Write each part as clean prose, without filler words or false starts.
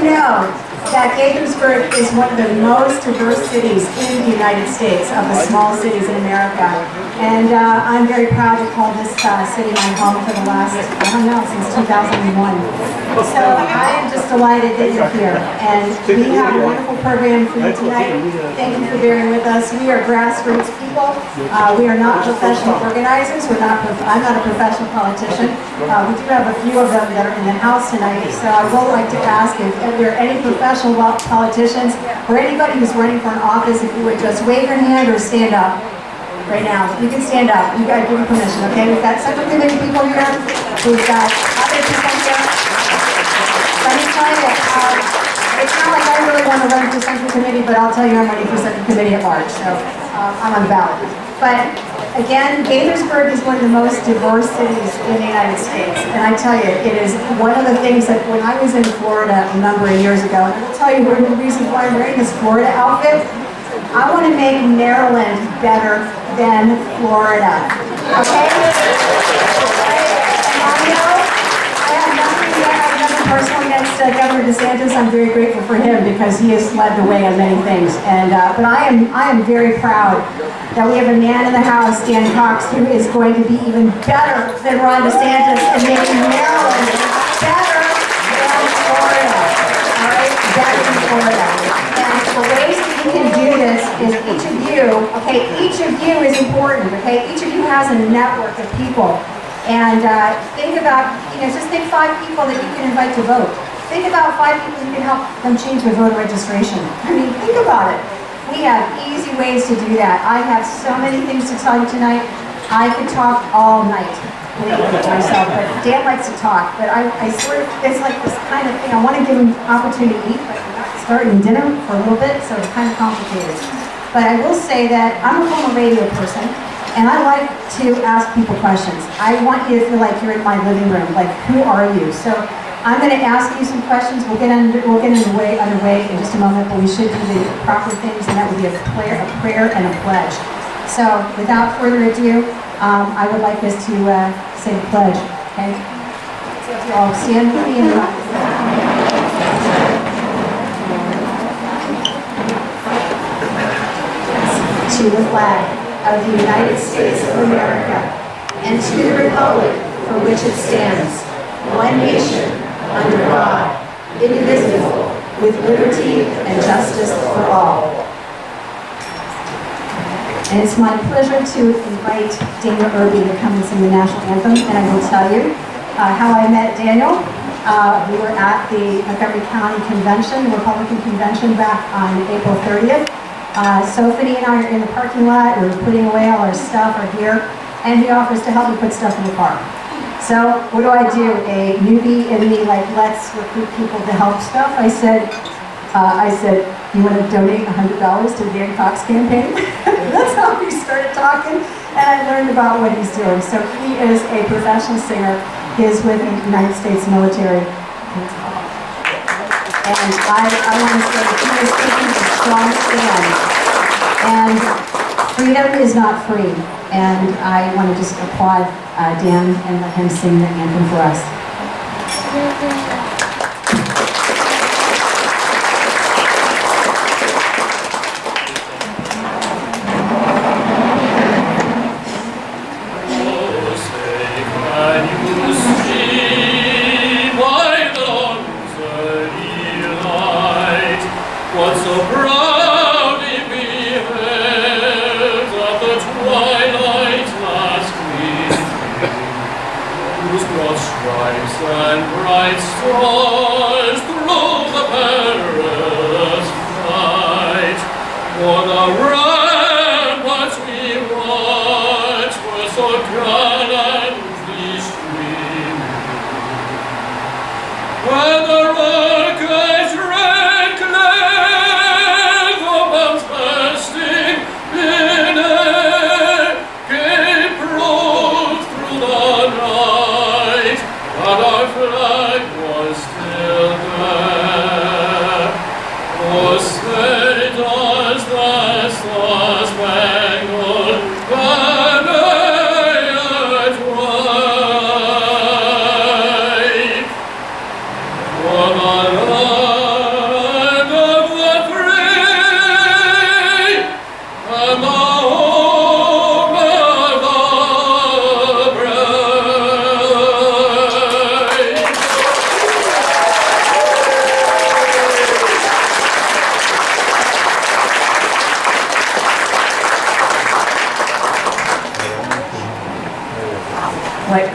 you know that Gaithersburg is one of the most diverse cities in the United States, of the small cities in America. And I'm very proud to call this city my home for the last, since 2001. So I am just delighted that you're here. And we have a wonderful program for you tonight. Thank you for bearing with us. We are grassroots people. We are not professional organizers. I'm not a professional politician. We do have a few of them that are in the house tonight. So I would like to ask if there are any professional politicians or anybody who's running for an office, if you would just wave your hand or stand up right now. You can stand up. You got to give me permission, okay? We've got Central Committee people here. We've got other people here. Let me tell you, it's not like I really want to run for Central Committee, but I'll tell you I'm running for Central Committee at large, so I'm on the ballot. But again, Gaithersburg is one of the most diverse cities in the United States. And I tell you, it is one of the things that when I was in Florida a number of years ago, and I will tell you one of the reasons why I'm wearing this Florida outfit, I want to make Maryland better than Florida. Okay? And I know I have nothing personal against Governor DeSantis. I'm very grateful for him because he has led the way on many things. And but I am very proud that we have a man in the House, Dan Cox, who is going to be even better than Ron DeSantis and making Maryland better than Florida. All right, better than Florida. And the ways that you can do this is each of you, okay, each of you is important, okay? Each of you has a network of people. And think about, just think 5 people that you can invite to vote. Think about 5 people you can help them change their voter registration. I mean, think about it. We have easy ways to do that. I have so many things to tell you tonight. I could talk all night myself, but Dan likes to talk. But I sort of, it's like this kind of thing. I want to give him opportunity to eat, but we're not starting dinner for a little bit, so it's kind of complicated. But I will say that I'm a former radio person, and I like to ask people questions. I want you to feel like you're in my living room, like who are you? So I'm going to ask you some questions. We'll get underway in just a moment, but we should do the proper things, and that would be a prayer and a pledge. So without further ado, I would like us to say the pledge. Okay? So if you all stand with me to the flag of the United States of America and to the republic for which it stands, one nation, under God, indivisible, with liberty and justice for all. And it's my pleasure to invite Daniel Irby to come and sing the national anthem. And I will tell you how I met Daniel. We were at the Montgomery County Convention, the Republican Convention, back on April 30th. Sophie and I are in the parking lot. We're putting away all our stuff, our gear, and he offers to help me put stuff in the car. So what do? A newbie in me, like, let's recruit people to help stuff. I said, you want to donate $100 to the Dan Cox campaign? That's how we started talking, and I learned about what he's doing. So he is a professional singer. He is with the United States military. And I want to say he is taking a strong stand. And freedom is not free. And I want to just applaud Dan and let him sing the anthem for us. What so proudly beheld at the twilight last gleaming, whose broad stripes and bright stars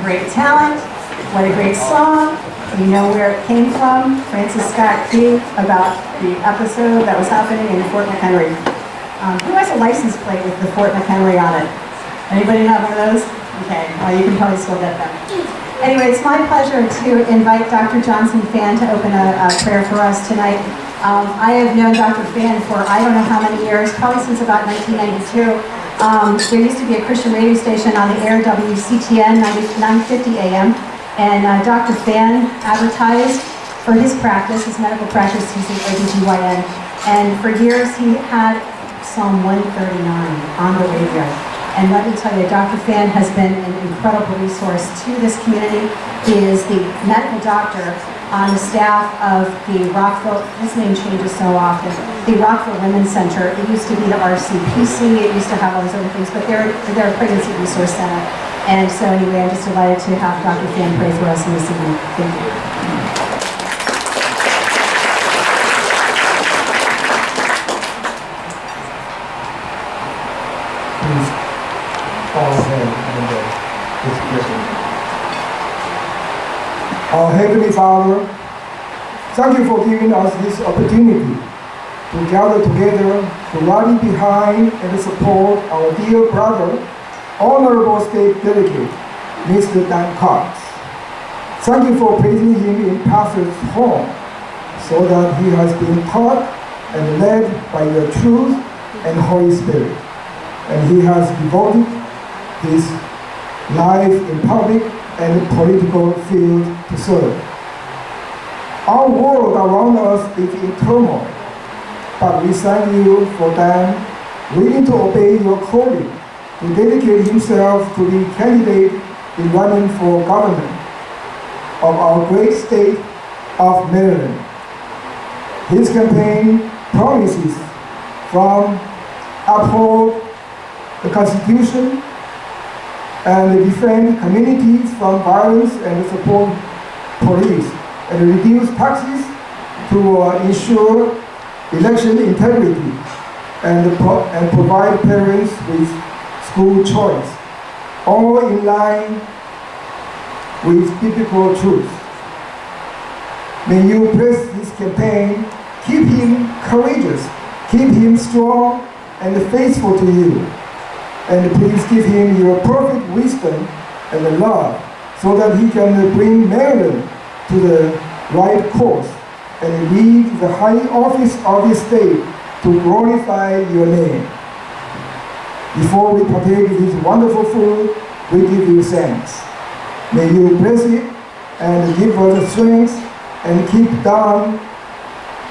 great talent. What a great song. You know where it came from. Francis Scott Key, about the episode that was happening in Fort McHenry. Who has a license plate with the Fort McHenry on it? Anybody have one of those? Okay, well, you can probably still get them. Anyway, it's my pleasure to invite Dr. Johnson Fan to open a prayer for us tonight. I have known Dr. Fan for I don't know how many years, probably since about 1992. There used to be a Christian radio station on the air, WCTN 950 AM, and Dr. Fan advertised for his practice, his medical practice, he's an OBGYN, and for years he had Psalm 139 on the radio. And let me tell you, Dr. Fan has been an incredible resource to this community. He is the medical doctor on the staff of the Rockville, his name changes so often, the Rockville Women's Center. It used to be the RCPC, it used to have all those other things, but they're a pregnancy resource center. And so anyway, I'm just delighted to have Dr. Fan pray for us in this evening. Thank you. Our Heavenly Father, thank you for giving us this opportunity to gather together to rally behind and support our dear brother, Honorable State Delegate, Mr. Dan Cox. Thank you for placing him in Pastor's home so that he has been taught and led by your truth and Holy Spirit. And he has devoted his life in public and political field to serve. Our world around us is in turmoil, but we thank you for them willing to obey your calling, to dedicate himself to be candidate in running for government of our great state of Maryland. His campaign promises from uphold the Constitution and defend communities from violence and support police and reduce taxes to ensure election integrity and provide parents with school choice, all in line with biblical truth. May you bless this campaign, keep him courageous, keep him strong and faithful to you. And please give him your perfect wisdom and love so that he can bring Maryland to the right course and lead the high office of this state to glorify your name. Before we partake of this wonderful food, we give you thanks. May you bless it and give us the strength and keep Don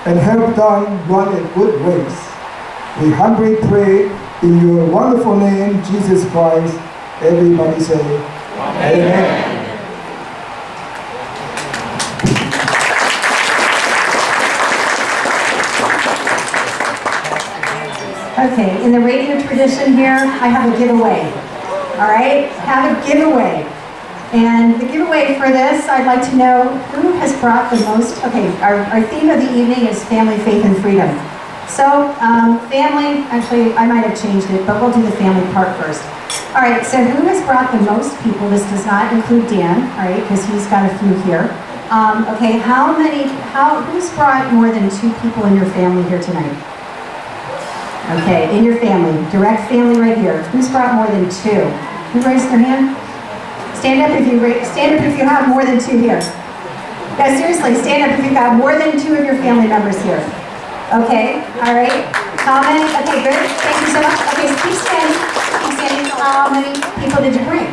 and help Don run a good race. We humbly pray in your wonderful name, Jesus Christ. Everybody say, Amen. Okay, in the radio tradition here, I have a giveaway. All right, have a giveaway. And the giveaway for this, I'd like to know who has brought the most. Okay, our theme of the evening is family, faith, and freedom. So, family, actually, I might have changed it, but we'll do the family part first. All right, so who has brought the most people? This does not include Dan, all right, because he's got a few here. Okay, who's brought more than 2 people in your family here tonight? Okay, in your family, direct family right here. Who's brought more than 2? Who raised their hand? Stand up if you have more than 2 here. Yeah, seriously, stand up if you've got more than 2 of your family members here. Okay, all right. How many? Okay, good. Thank you so much. Okay, so keep standing. Keep standing. How many people did you bring?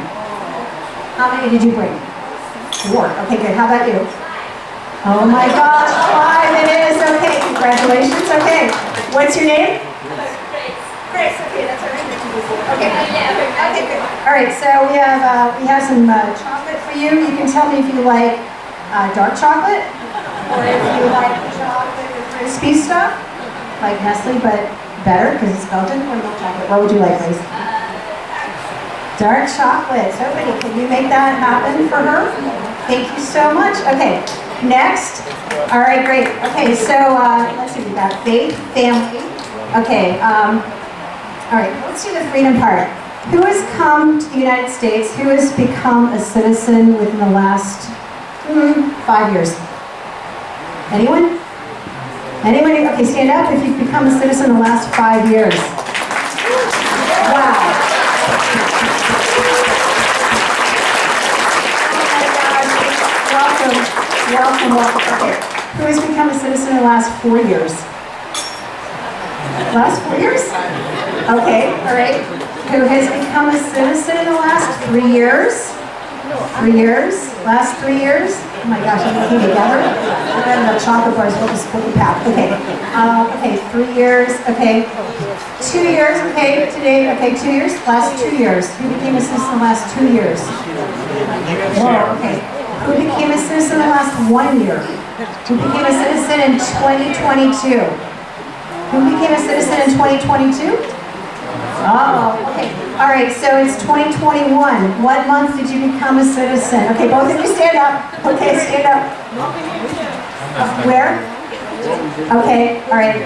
How many did you bring? 4. Okay, good. How about you? Oh my gosh, 5 it is. Okay, congratulations. Okay, what's your name? Grace. Okay, that's our name. Okay. Okay, good. All right, so we have some chocolate for you. You can tell me if you like dark chocolate or if you like chocolate with crispy stuff, like Nestle, but better because it's Belgian, or milk chocolate. What would you like, Grace? Dark chocolate. So, Betty, can you make that happen for her? Thank you so much. Okay, next. All right, great. Okay, so let's see. We got faith, family. Okay. All right, let's do the freedom part. Who has come to the United States? Who has become a citizen within the last 5 years? Anyone? Anybody? Okay, stand up if you've become a citizen in the last 5 years. Wow. Oh my gosh. Welcome. Okay. Who has become a citizen in the last 4 years? Last 4 years? Okay, all right. Who has become a citizen in the last 3 years? 3 years? Last 3 years? Oh my gosh, I'm looking together. I've got enough chocolate bars, we'll just split the pack. Okay. Okay, 3 years. Okay. 2 years. Okay, today. Okay, 2 years. Last 2 years. Who became a citizen in the last 2 years? Whoa, okay. Who became a citizen in the last 1 year? Who became a citizen in 2022? Who became a citizen in 2022? Oh, okay. All right, so it's 2021. What month did you become a citizen? Okay, both of you stand up. Okay, stand up. Where? Okay, all right.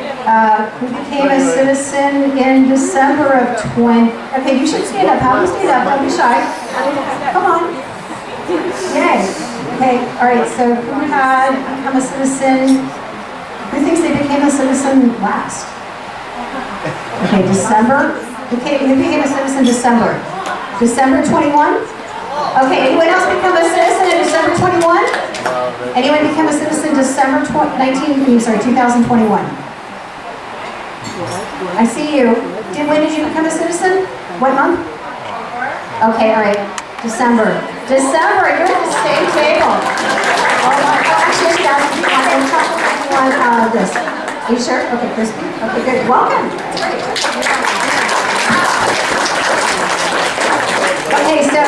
Who became a citizen in December of 20... Okay, you should stand up. Have them stand up. Don't be shy. Come on. Yay. Okay, all right, so who had become a citizen? Who thinks they became a citizen last? Okay, December. Okay, who became a citizen December? December 21? Okay, anyone else become a citizen in December 21? Anyone become a citizen December 2021? I see you. When did you become a citizen? What month? Okay, all right. December. December, you're at the same table. Actually, you want this. Are you sure? Okay, crispy. Okay, good. Welcome. Okay, so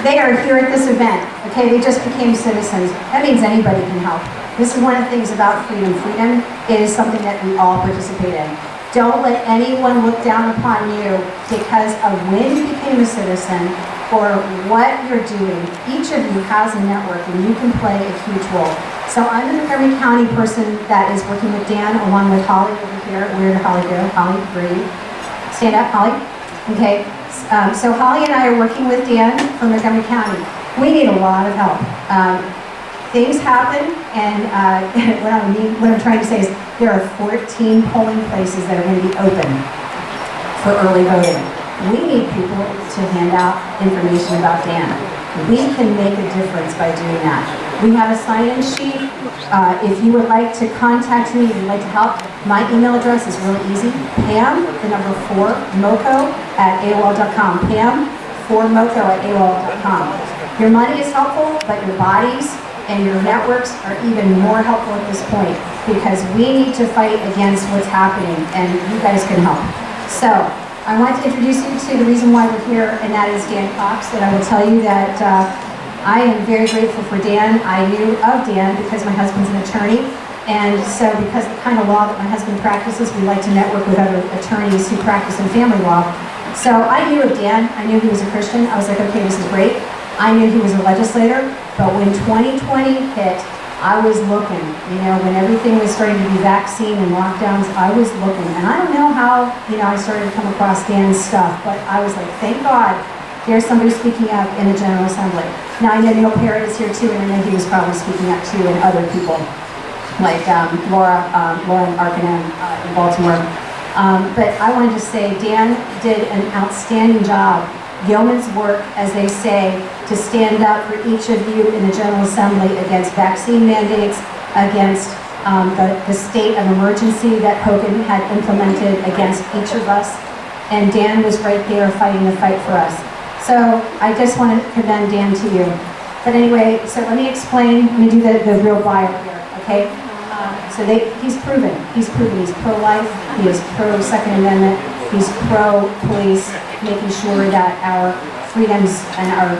they are here at this event. Okay, they just became citizens. That means anybody can help. This is one of the things about freedom. Freedom is something that we all participate in. Don't let anyone look down upon you because of when you became a citizen or what you're doing. Each of you has a network and you can play a huge role. So I'm the Montgomery County person that is working with Dan along with Holly over here. Where did Holly go? Holly, breathe. Stand up, Holly. Okay. So Holly and I are working with Dan from Montgomery County. We need a lot of help. Things happen, and what I'm trying to say is there are 14 polling places that are going to be open for early voting. We need people to hand out information about Dan. We can make a difference by doing that. We have a sign-in sheet. If you would like to contact me, if you'd like to help, my email address is really easy. Pam, the number 4, Moco at AOL.com. Pam, 4Moco at AOL.com. Your money is helpful, but your bodies and your networks are even more helpful at this point because we need to fight against what's happening, and you guys can help. So, I want to introduce you to the reason why we're here, and that is Dan Cox. And I will tell you that I am very grateful for Dan. I knew of Dan because my husband's an attorney. And so because of the kind of law that my husband practices, we like to network with other attorneys who practice in family law. So I knew of Dan. I knew he was a Christian. I was like, okay, this is great. I knew he was a legislator. But when 2020 hit, I was looking, when everything was starting to be vaccine and lockdowns, I was looking. And I don't know how, I started to come across Dan's stuff, but I was like, thank God, there's somebody speaking up in the General Assembly. Now I know Neil Parrott is here too, and I know he was probably speaking up too, and other people, like Laura Arkanen in Baltimore. But I wanted to say Dan did an outstanding job, yeoman's work, as they say, to stand up for each of you in the General Assembly against vaccine mandates, against the state of emergency that Hogan had implemented against each of us. And Dan was right there fighting the fight for us. So I just want to commend Dan to you. But anyway, so let me explain, let me do the real bio here, okay? He's proven he's pro-life, he is pro-Second Amendment, he's pro-police, making sure that our freedoms and our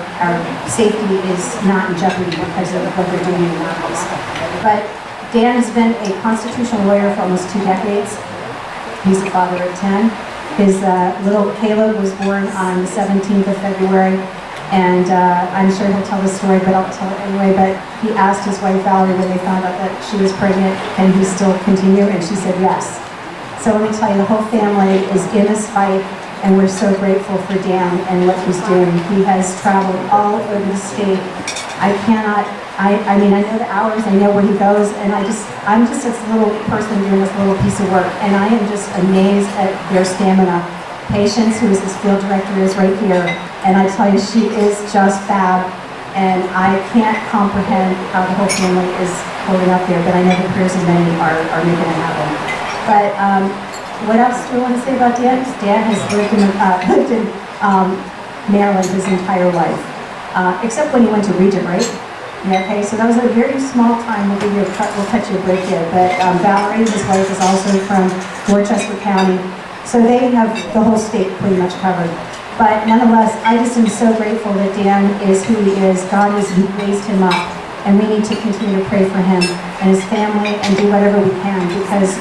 safety is not in jeopardy because of what they're doing in the workplace. But Dan has been a constitutional lawyer for almost 2 decades. He's a father of 10. His little Caleb was born on the 17th of February, and I'm sure he'll tell the story, but I'll tell it anyway. But he asked his wife Valerie when they found out that she was pregnant, can he still continue? And she said yes. So let me tell you, the whole family is in this fight. and we're so grateful for Dan and what he's doing. He has traveled all over the state. I mean, I know the hours, I know where he goes, and I'm just this little person doing this little piece of work, and I am just amazed at their stamina. Patience, who is this field director, is right here, and I tell you, she is just fab, and I can't comprehend how the whole family is holding up there, but I know the prayers of many are making it happen. But what else do I want to say about Dan? Dan has lived in Maryland his entire life, except when he went to Regent, right? Yeah, okay, so that was a very small time. We'll cut you a break here. But Valerie, his wife, is also from Dorchester County. So they have the whole state pretty much covered. But nonetheless, I just am so grateful that Dan is who he is. God has raised him up. And we need to continue to pray for him and his family and do whatever we can, because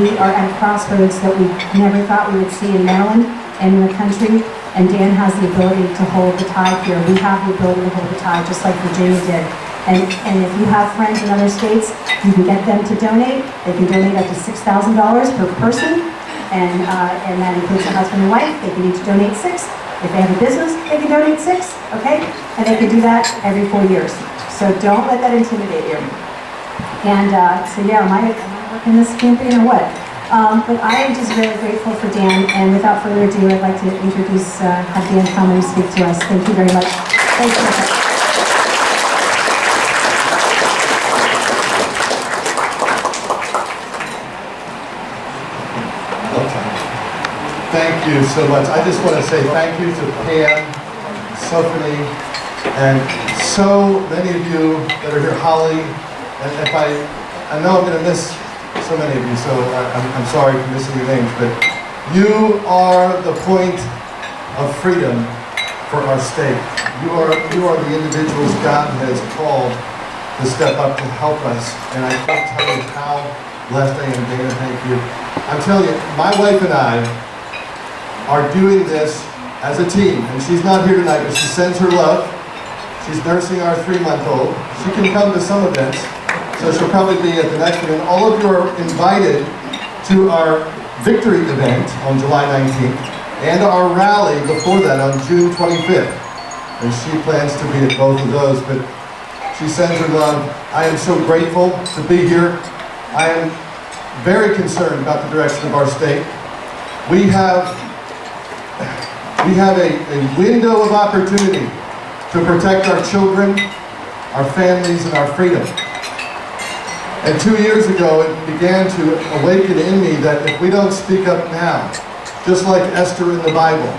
we are at crossroads that we never thought we would see in Maryland and in the country. And Dan has the ability to hold the tide here. We have the ability to hold the tide, just like Virginia did. And if you have friends in other states, you can get them to donate. They can donate up to $6,000 per person, and that includes a husband and wife. They can each donate $6. If they have a business, they can donate $6, okay? And they can do that every 4 years. So don't let that intimidate you. And so yeah, am I working this campaign or what? But I am just very grateful for Dan, and without further ado, I'd like to introduce, have Dan come and speak to us. Thank you very much. Thank you. Thank you so much. I just want to say thank you to Pam, Sophie, and so many of you that are here, Holly. And if I know I'm going to miss so many of you, so I'm sorry for missing your names, but you are the point of freedom for our state. You are the individuals God has called to step up to help us, and I can't tell you how blessed I am. Dana, thank you. I'm telling you, my wife and I are doing this as a team, and she's not here tonight, but she sends her love. She's nursing our 3-month-old. She can come to some events, so she'll probably be at the next one. And all of you are invited to our victory event on July 19th and our rally before that on June 25th. And she plans to be at both of those, but she sends her love. I am so grateful to be here. I am very concerned about the direction of our state. We have a window of opportunity to protect our children, our families, and our freedom. And 2 years ago, it began to awaken in me that if we don't speak up now, just like Esther in the Bible,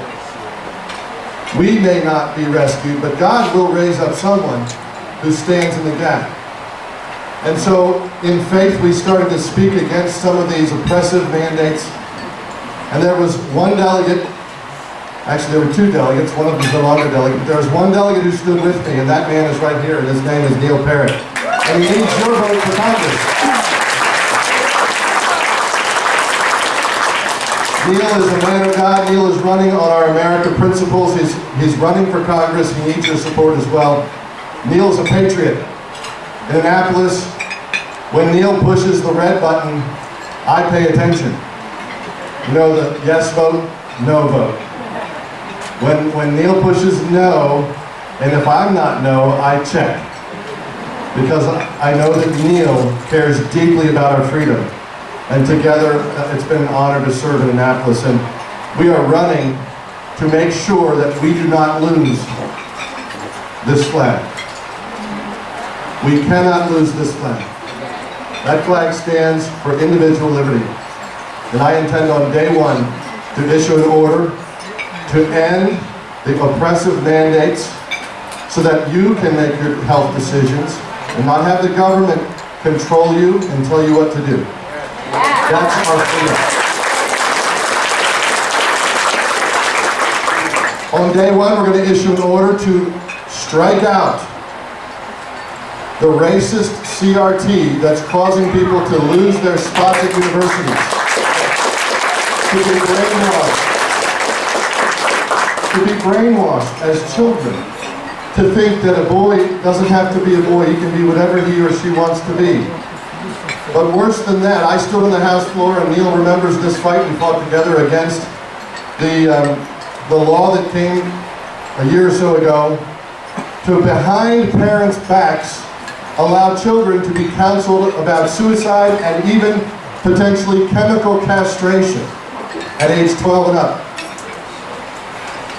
we may not be rescued, but God will raise up someone who stands in the gap. And so, in faith, we started to speak against some of these oppressive mandates. And there was one delegate, actually there were 2 delegates, one of them is no longer a delegate. There was one delegate who stood with me, and that man is right here, and his name is Neil Parrott. And he needs your vote for Congress. Neil is a man of God. Neil is running on our America principles. He's running for Congress. He needs your support as well. Neil's a patriot. In Annapolis, when Neil pushes the red button, I pay attention. You know, the yes vote, no vote. When Neil pushes no, and if I'm not no, I check. Because I know that Neil cares deeply about our freedom. And together, it's been an honor to serve in Annapolis. And we are running to make sure that we do not lose this flag. We cannot lose this flag. That flag stands for individual liberty. And I intend on day one to issue an order to end the oppressive mandates so that you can make your health decisions and not have the government control you and tell you what to do. That's our freedom. On day one, we're going to issue an order to strike out the racist CRT that's causing people to lose their spots at universities, to be brainwashed as children, to think that a boy doesn't have to be a boy, he can be whatever he or she wants to be. But worse than that, I stood on the House floor, and Neil remembers this fight we fought together against the law that came a year or so ago to, behind parents' backs, allow children to be counseled about suicide and even potentially chemical castration at age 12 and up.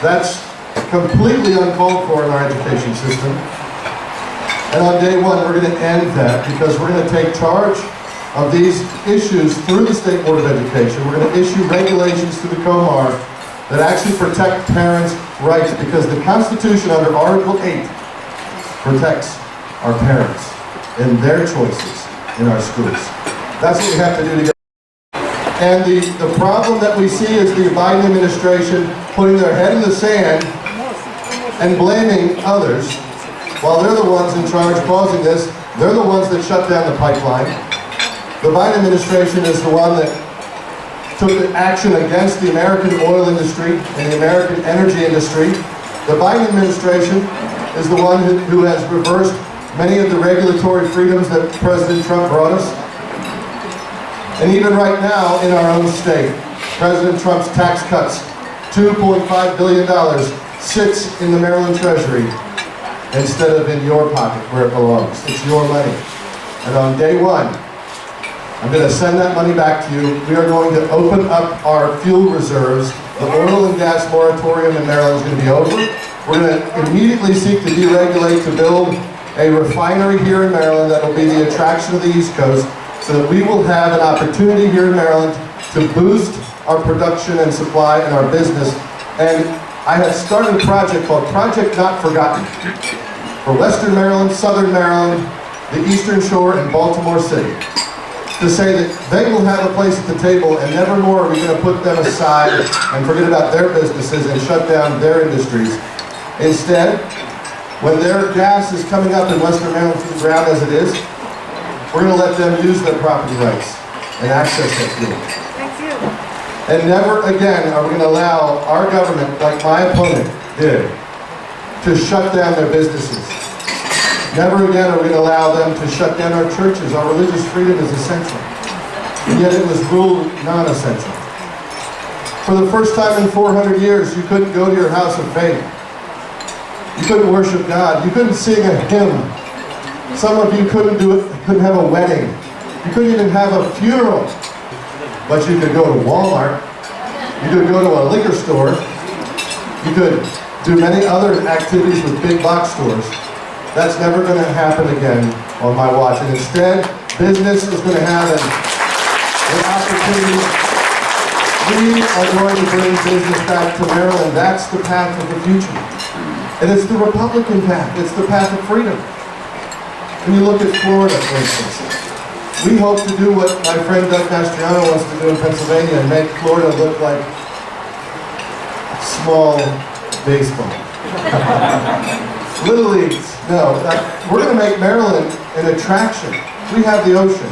That's completely uncalled for in our education system. And on day one, we're going to end that because we're going to take charge of these issues through the State Board of Education. We're going to issue regulations to the COMAR that actually protect parents' rights, because the Constitution under Article 8 protects our parents and their choices in our schools. That's what we have to do together. And the problem that we see is the Biden administration putting their head in the sand and blaming others, while they're the ones in charge causing this. They're the ones that shut down the pipeline. The Biden administration is the one that took action against the American oil industry and the American energy industry. The Biden administration is the one who has reversed many of the regulatory freedoms that President Trump brought us. And even right now, in our own state, President Trump's tax cuts, $2.5 billion, sits in the Maryland Treasury instead of in your pocket where it belongs. It's your money. And on day one, I'm going to send that money back to you. We are going to open up our fuel reserves. The oil and gas moratorium in Maryland is going to be over. We're going to immediately seek to deregulate to build a refinery here in Maryland that will be the attraction of the East Coast, so that we will have an opportunity here in Maryland to boost our production and supply and our business. And I have started a project called Project Not Forgotten for Western Maryland, Southern Maryland, the Eastern Shore, and Baltimore City, to say that they will have a place at the table, and never more are we going to put them aside and forget about their businesses and shut down their industries. Instead, when their gas is coming up in Western Maryland from the ground as it is, we're going to let them use their property rights and access that fuel. Thank you. And never again are we going to allow our government, like my opponent did, to shut down their businesses. Never again are we going to allow them to shut down our churches. Our religious freedom is essential. And yet it was ruled non-essential. For the first time in 400 years, you couldn't go to your house of faith. You couldn't worship God. You couldn't sing a hymn. Some of you couldn't do it, couldn't have a wedding. You couldn't even have a funeral. But you could go to Walmart. You could go to a liquor store. You could do many other activities with big box stores. That's never going to happen again on my watch. And instead, business is going to have an opportunity. We are going to bring business back to Maryland. That's the path of the future. And it's the Republican path. It's the path of freedom. When you look at Florida, for instance, we hope to do what my friend Doug Mastriano wants to do in Pennsylvania and make Florida look like small baseball. Little leagues. No, we're going to make Maryland an attraction. We have the ocean.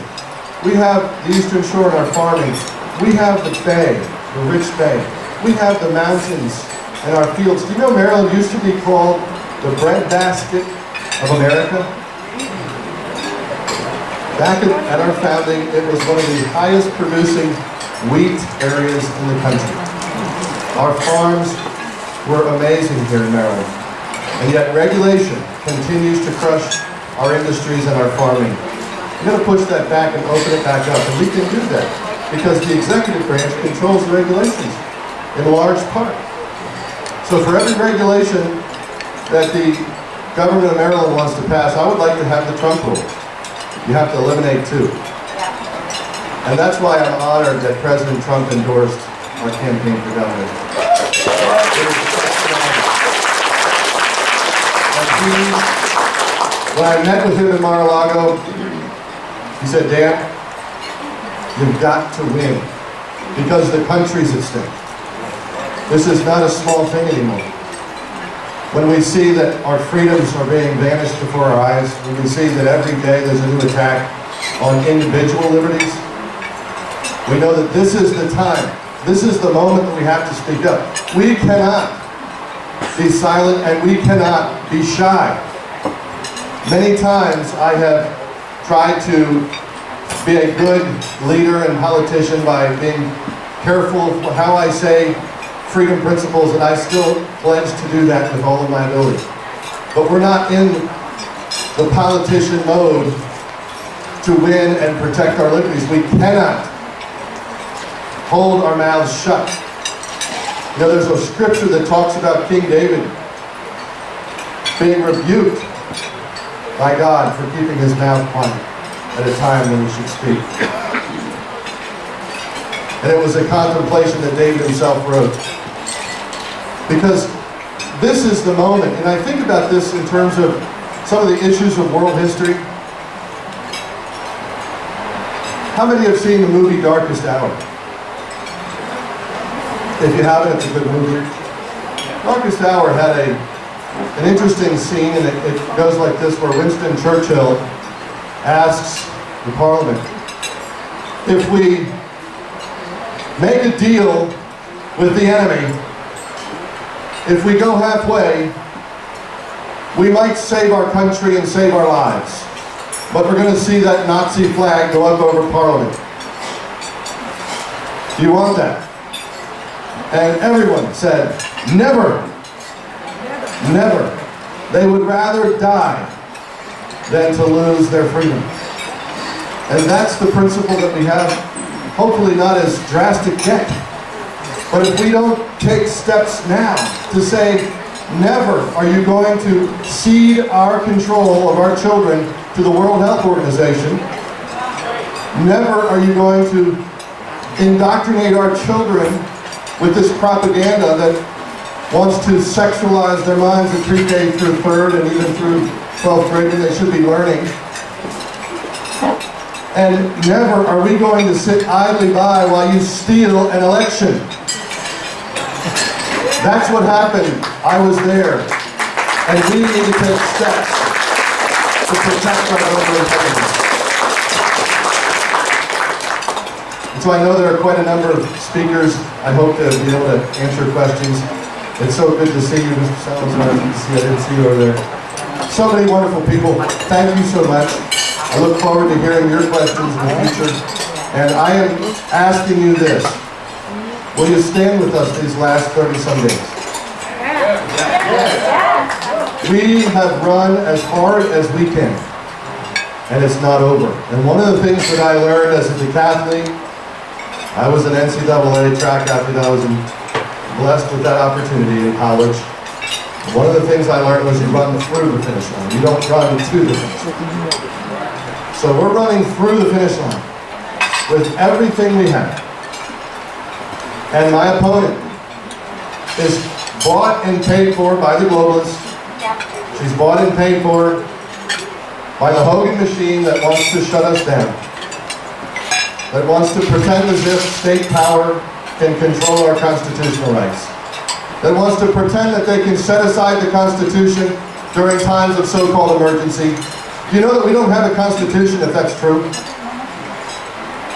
We have the Eastern Shore in our farming. We have the bay, the rich bay. We have the mountains and our fields. Do you know Maryland used to be called the breadbasket of America? Back at our founding, it was one of the highest producing wheat areas in the country. Our farms were amazing here in Maryland. And yet regulation continues to crush our industries and our farming. We're going to push that back and open it back up. And we can do that because the executive branch controls the regulations in large part. So for every regulation that the government of Maryland wants to pass, I would like to have the Trump rule. You have to eliminate two. And that's why I'm honored that President Trump endorsed our campaign for governor. When I met with him in Mar-a-Lago, he said, Dan, you've got to win because the country's at stake. This is not a small thing anymore. When we see that our freedoms are being vanished before our eyes, when we see that every day there's a new attack on individual liberties, we know that this is the time, this is the moment that we have to speak up. We cannot be silent and we cannot be shy. Many times I have tried to be a good leader and politician by being careful of how I say freedom principles, and I still pledge to do that with all of my ability. But we're not in the politician mode to win and protect our liberties. We cannot hold our mouths shut. You know, there's a scripture that talks about King David being rebuked by God for keeping his mouth quiet at a time when he should speak. And it was a contemplation that David himself wrote. Because this is the moment, and I think about this in terms of some of the issues of world history. How many have seen the movie Darkest Hour? If you haven't, it's a good movie. Darkest Hour had an interesting scene, and it goes like this, where Winston Churchill asks the Parliament, if we make a deal with the enemy, if we go halfway, we might save our country and save our lives. But we're going to see that Nazi flag go up over Parliament. Do you want that? And everyone said, never. Never. They would rather die than to lose their freedom. And that's the principle that we have, hopefully not as drastic yet. But if we don't take steps now to say, never are you going to cede our control of our children to the World Health Organization, never are you going to indoctrinate our children with this propaganda that wants to sexualize their minds at pre-K through 3rd and even through 12th grade when they should be learning. And never are we going to sit idly by while you steal an election. That's what happened. I was there. And we need to take steps to protect our voter integrity. And so I know there are quite a number of speakers. I hope to be able to answer questions. It's so good to see you, Mr. Salazar. I didn't see you over there. So many wonderful people. Thank you so much. I look forward to hearing your questions in the future. And I am asking you this. Will you stand with us these last 30-some days? We have run as hard as we can, and it's not over. And one of the things that I learned as a decathlete, I was an NCAA track athlete. I was blessed with that opportunity in college. One of the things I learned was you run through the finish line. You don't run to the finish line. So we're running through the finish line with everything we have. And my opponent is bought and paid for by the globalists. She's bought and paid for by the Hogan machine that wants to shut us down. That wants to pretend as if state power can control our constitutional rights. That wants to pretend that they can set aside the Constitution during times of so-called emergency. Do you know that we don't have a Constitution if that's true?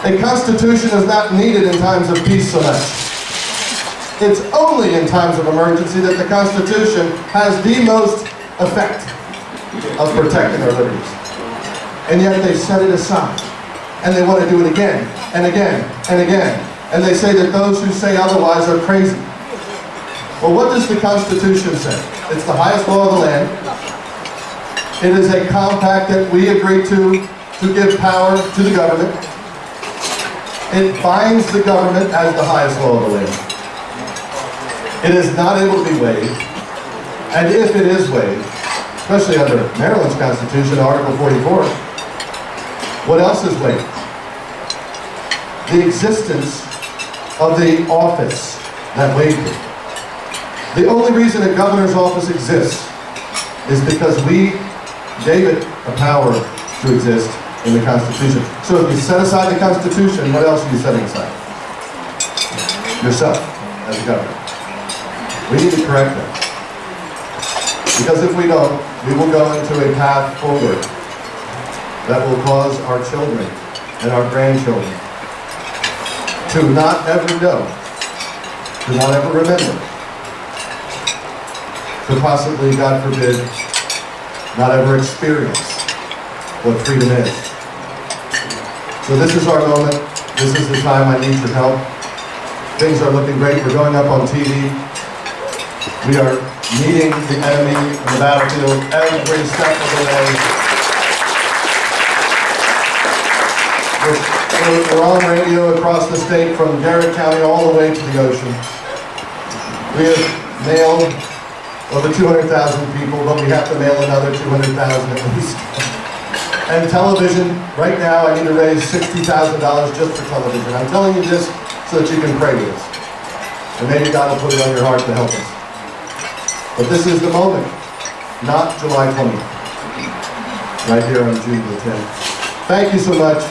A Constitution is not needed in times of peace so much. It's only in times of emergency that the Constitution has the most effect of protecting our liberties. And yet they set it aside. And they want to do it again, and again, and again. And they say that those who say otherwise are crazy. Well, what does the Constitution say? It's the highest law of the land. It is a compact that we agree to give power to the government. It binds the government as the highest law of the land. It is not able to be waived. And if it is waived, especially under Maryland's Constitution, Article 44, what else is waived? The existence of the office that waived it. The only reason a governor's office exists is because we gave it a power to exist in the Constitution. So if you set aside the Constitution, what else are you setting aside? Yourself, as a governor. We need to correct that. Because if we don't, we will go into a path forward that will cause our children and our grandchildren to not ever know, to not ever remember, to possibly, God forbid, not ever experience what freedom is. So this is our moment. This is the time I need your help. Things are looking great. We're going up on TV. We are meeting the enemy in the battlefield every step of the way. We're on radio across the state from Garrett County all the way to the ocean. We have mailed over 200,000 people, but we have to mail another 200,000 at least. And television, right now I need to raise $60,000 just for television. I'm telling you this so that you can pray with us. And maybe God will put it on your heart to help us. But this is the moment, not July 20th. Right here on June the 10th. Thank you so much.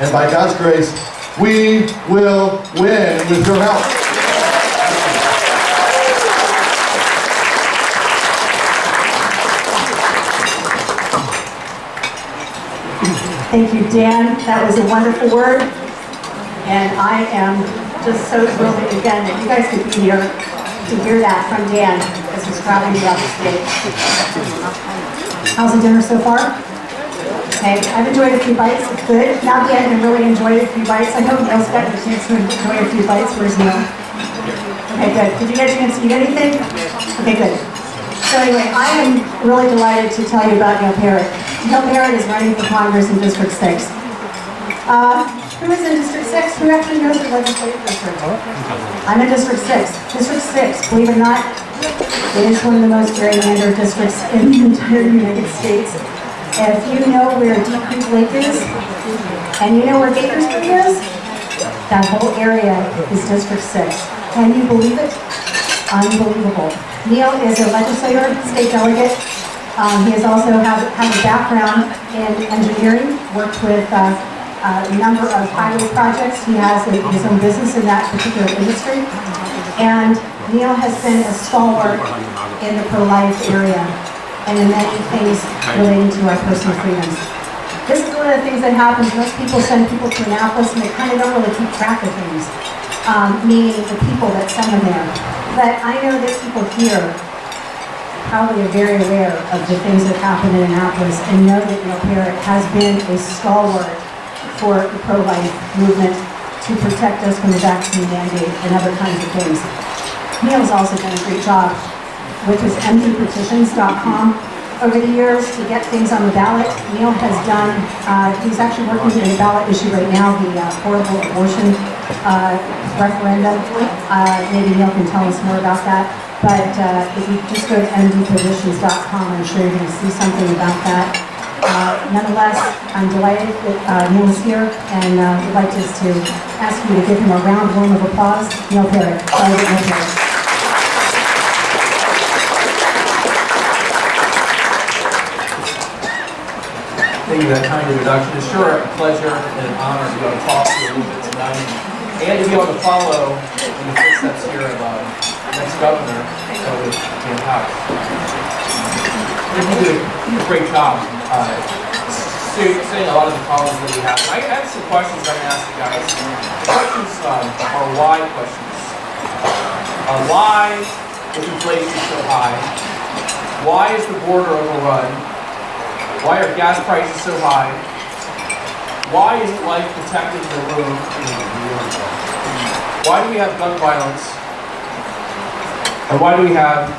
And by God's grace, we will win with your help. Thank you, Dan. That was a wonderful word. And I am just so thrilled again that you guys could be here to hear that from Dan as he's traveling throughout the state. How's the dinner so far? Okay, I've enjoyed a few bites. It's good. Now Dan can really enjoy a few bites. I hope Neil's gotten a chance to enjoy a few bites. Where's Neil? Okay, good. Did you get a chance to eat anything? Okay, good. So anyway, I am really delighted to tell you about Neil Parrott. Neil Parrott is running for Congress in District 6. Who is in District 6? Who actually knows the legislative district? I'm in District 6. District 6, believe it or not, it is one of the most gerrymandered districts in the entire United States. If you know where Deep Creek Lake is, and you know where Gaithersburg is, that whole area is District 6. Can you believe it? Unbelievable. Neil is a legislator, state delegate. He has also has a background in engineering, worked with a number of highway projects. He has his own business in that particular industry. And Neil has been a stalwart in the pro-life area and in many things relating to our personal freedoms. This is one of the things that happens. Most people send people to Annapolis and they kind of don't really keep track of things, meaning the people that send them there. But I know that people here probably are very aware of the things that happen in Annapolis and know that Neil Parrott has been a stalwart for the pro-life movement to protect us from the vaccine mandate and other kinds of things. Neil's also done a great job with his mdpetitions.com over the years to get things on the ballot. Neil has done, he's actually working on a ballot issue right now, the horrible abortion referendum. Maybe Neil can tell us more about that. But if you just go to mdpetitions.com, I'm sure you're going to see something about that. Nonetheless, I'm delighted that Neil is here, and would like just to ask you to give him a round of applause. Neil Parrott. Neil Parrott. Thank you for that kind introduction. It's sure a pleasure and an honor to be able to talk to you a little bit tonight, and to be able to follow in the footsteps here of next governor, Dan Cox. You did a great job saying a lot of the problems that we have. I have some questions I'm going to ask you guys. The questions are why questions. Why is inflation so high? Why is the border overrun? Why are gas prices so high? Why isn't life protected in the room? Why do we have gun violence? And why do we have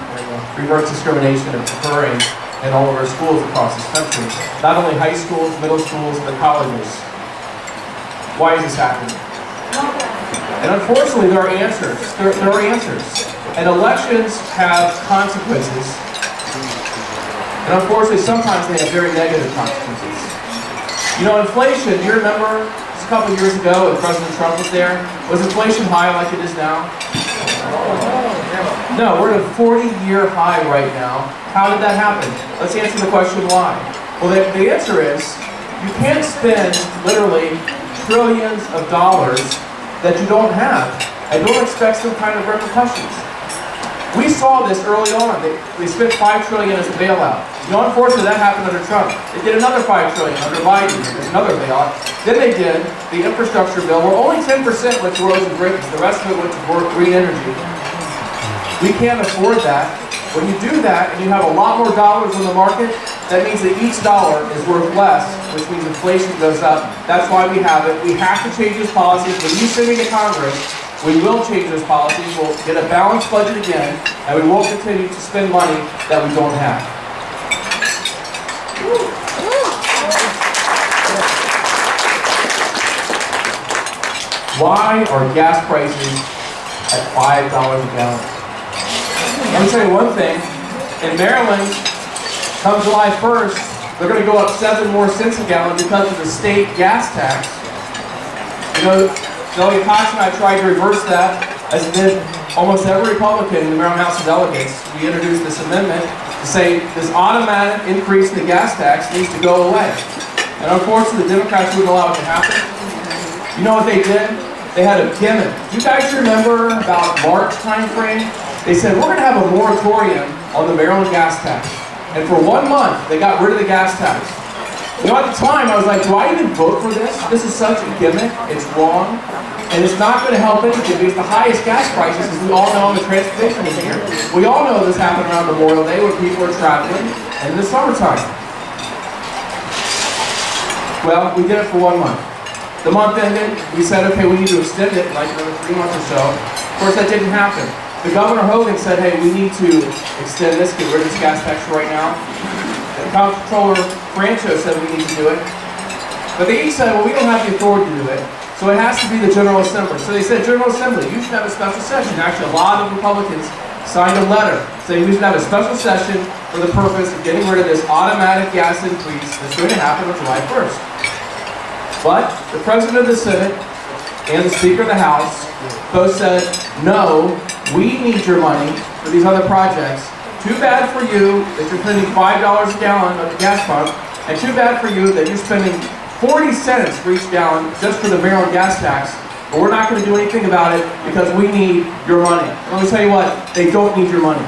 reverse discrimination occurring in all of our schools across this country? Not only high schools, middle schools, but colleges. Why is this happening? And unfortunately, there are answers. There are answers. And elections have consequences. And unfortunately, sometimes they have very negative consequences. You know, inflation, do you remember just a couple years ago when President Trump was there? Was inflation high like it is now? No, we're at a 40-year high right now. How did that happen? Let's answer the question why. Well, the answer is, you can't spend literally trillions of dollars that you don't have and don't expect some kind of repercussions. We saw this early on. They spent $5 trillion as a bailout. You know, unfortunately, that happened under Trump. They did another $5 trillion under Biden. There's another bailout. Then they did the infrastructure bill, where only 10% went to roads and bridges. The rest of it went to green energy. We can't afford that. When you do that, and you have a lot more dollars on the market, that means that each dollar is worth less, which means inflation goes up. That's why we have it. We have to change these policies. When you send me to Congress, We will change those policies. We'll get a balanced budget again, and we won't continue to spend money that we don't have. Why are gas prices at $5 a gallon? Let me tell you one thing. In Maryland, come July 1st, they're going to go up 7 more cents a gallon because of the state gas tax. You know, Dan Cox and I tried to reverse that, as did almost every Republican in the Maryland House of Delegates. We introduced this amendment to say this automatic increase in the gas tax needs to go away. And unfortunately, the Democrats wouldn't allow it to happen. You know what they did? They had a gimmick. Do you guys remember about March time frame? They said, we're going to have a moratorium on the Maryland gas tax. And for 1 month, they got rid of the gas tax. You know, at the time, I was like, do I even vote for this? This is such a gimmick. It's wrong. And it's not going to help anything because the highest gas prices, as we all know, in the transportation industry. We all know this happened around Memorial Day when people are traveling and in the summertime. Well, we did it for 1 month. The month ended, we said, okay, we need to extend it like another 3 months or so. Of course, that didn't happen. The Governor Hogan said, hey, we need to extend this, get rid of this gas tax right now. The Comptroller Franco said we need to do it. But they each said, well, we don't have the authority to do it, so it has to be the General Assembly. So they said, General Assembly, you should have a special session. Actually, a lot of Republicans signed a letter saying we should have a special session for the purpose of getting rid of this automatic gas increase that's going to happen on July 1st. But the President of the Senate and the Speaker of the House both said, no, we need your money for these other projects. Too bad for you that you're spending $5 a gallon at the gas pump, and too bad for you that you're spending 40 cents for each gallon just for the Maryland gas tax. But we're not going to do anything about it because we need your money. Let me tell you what, they don't need your money.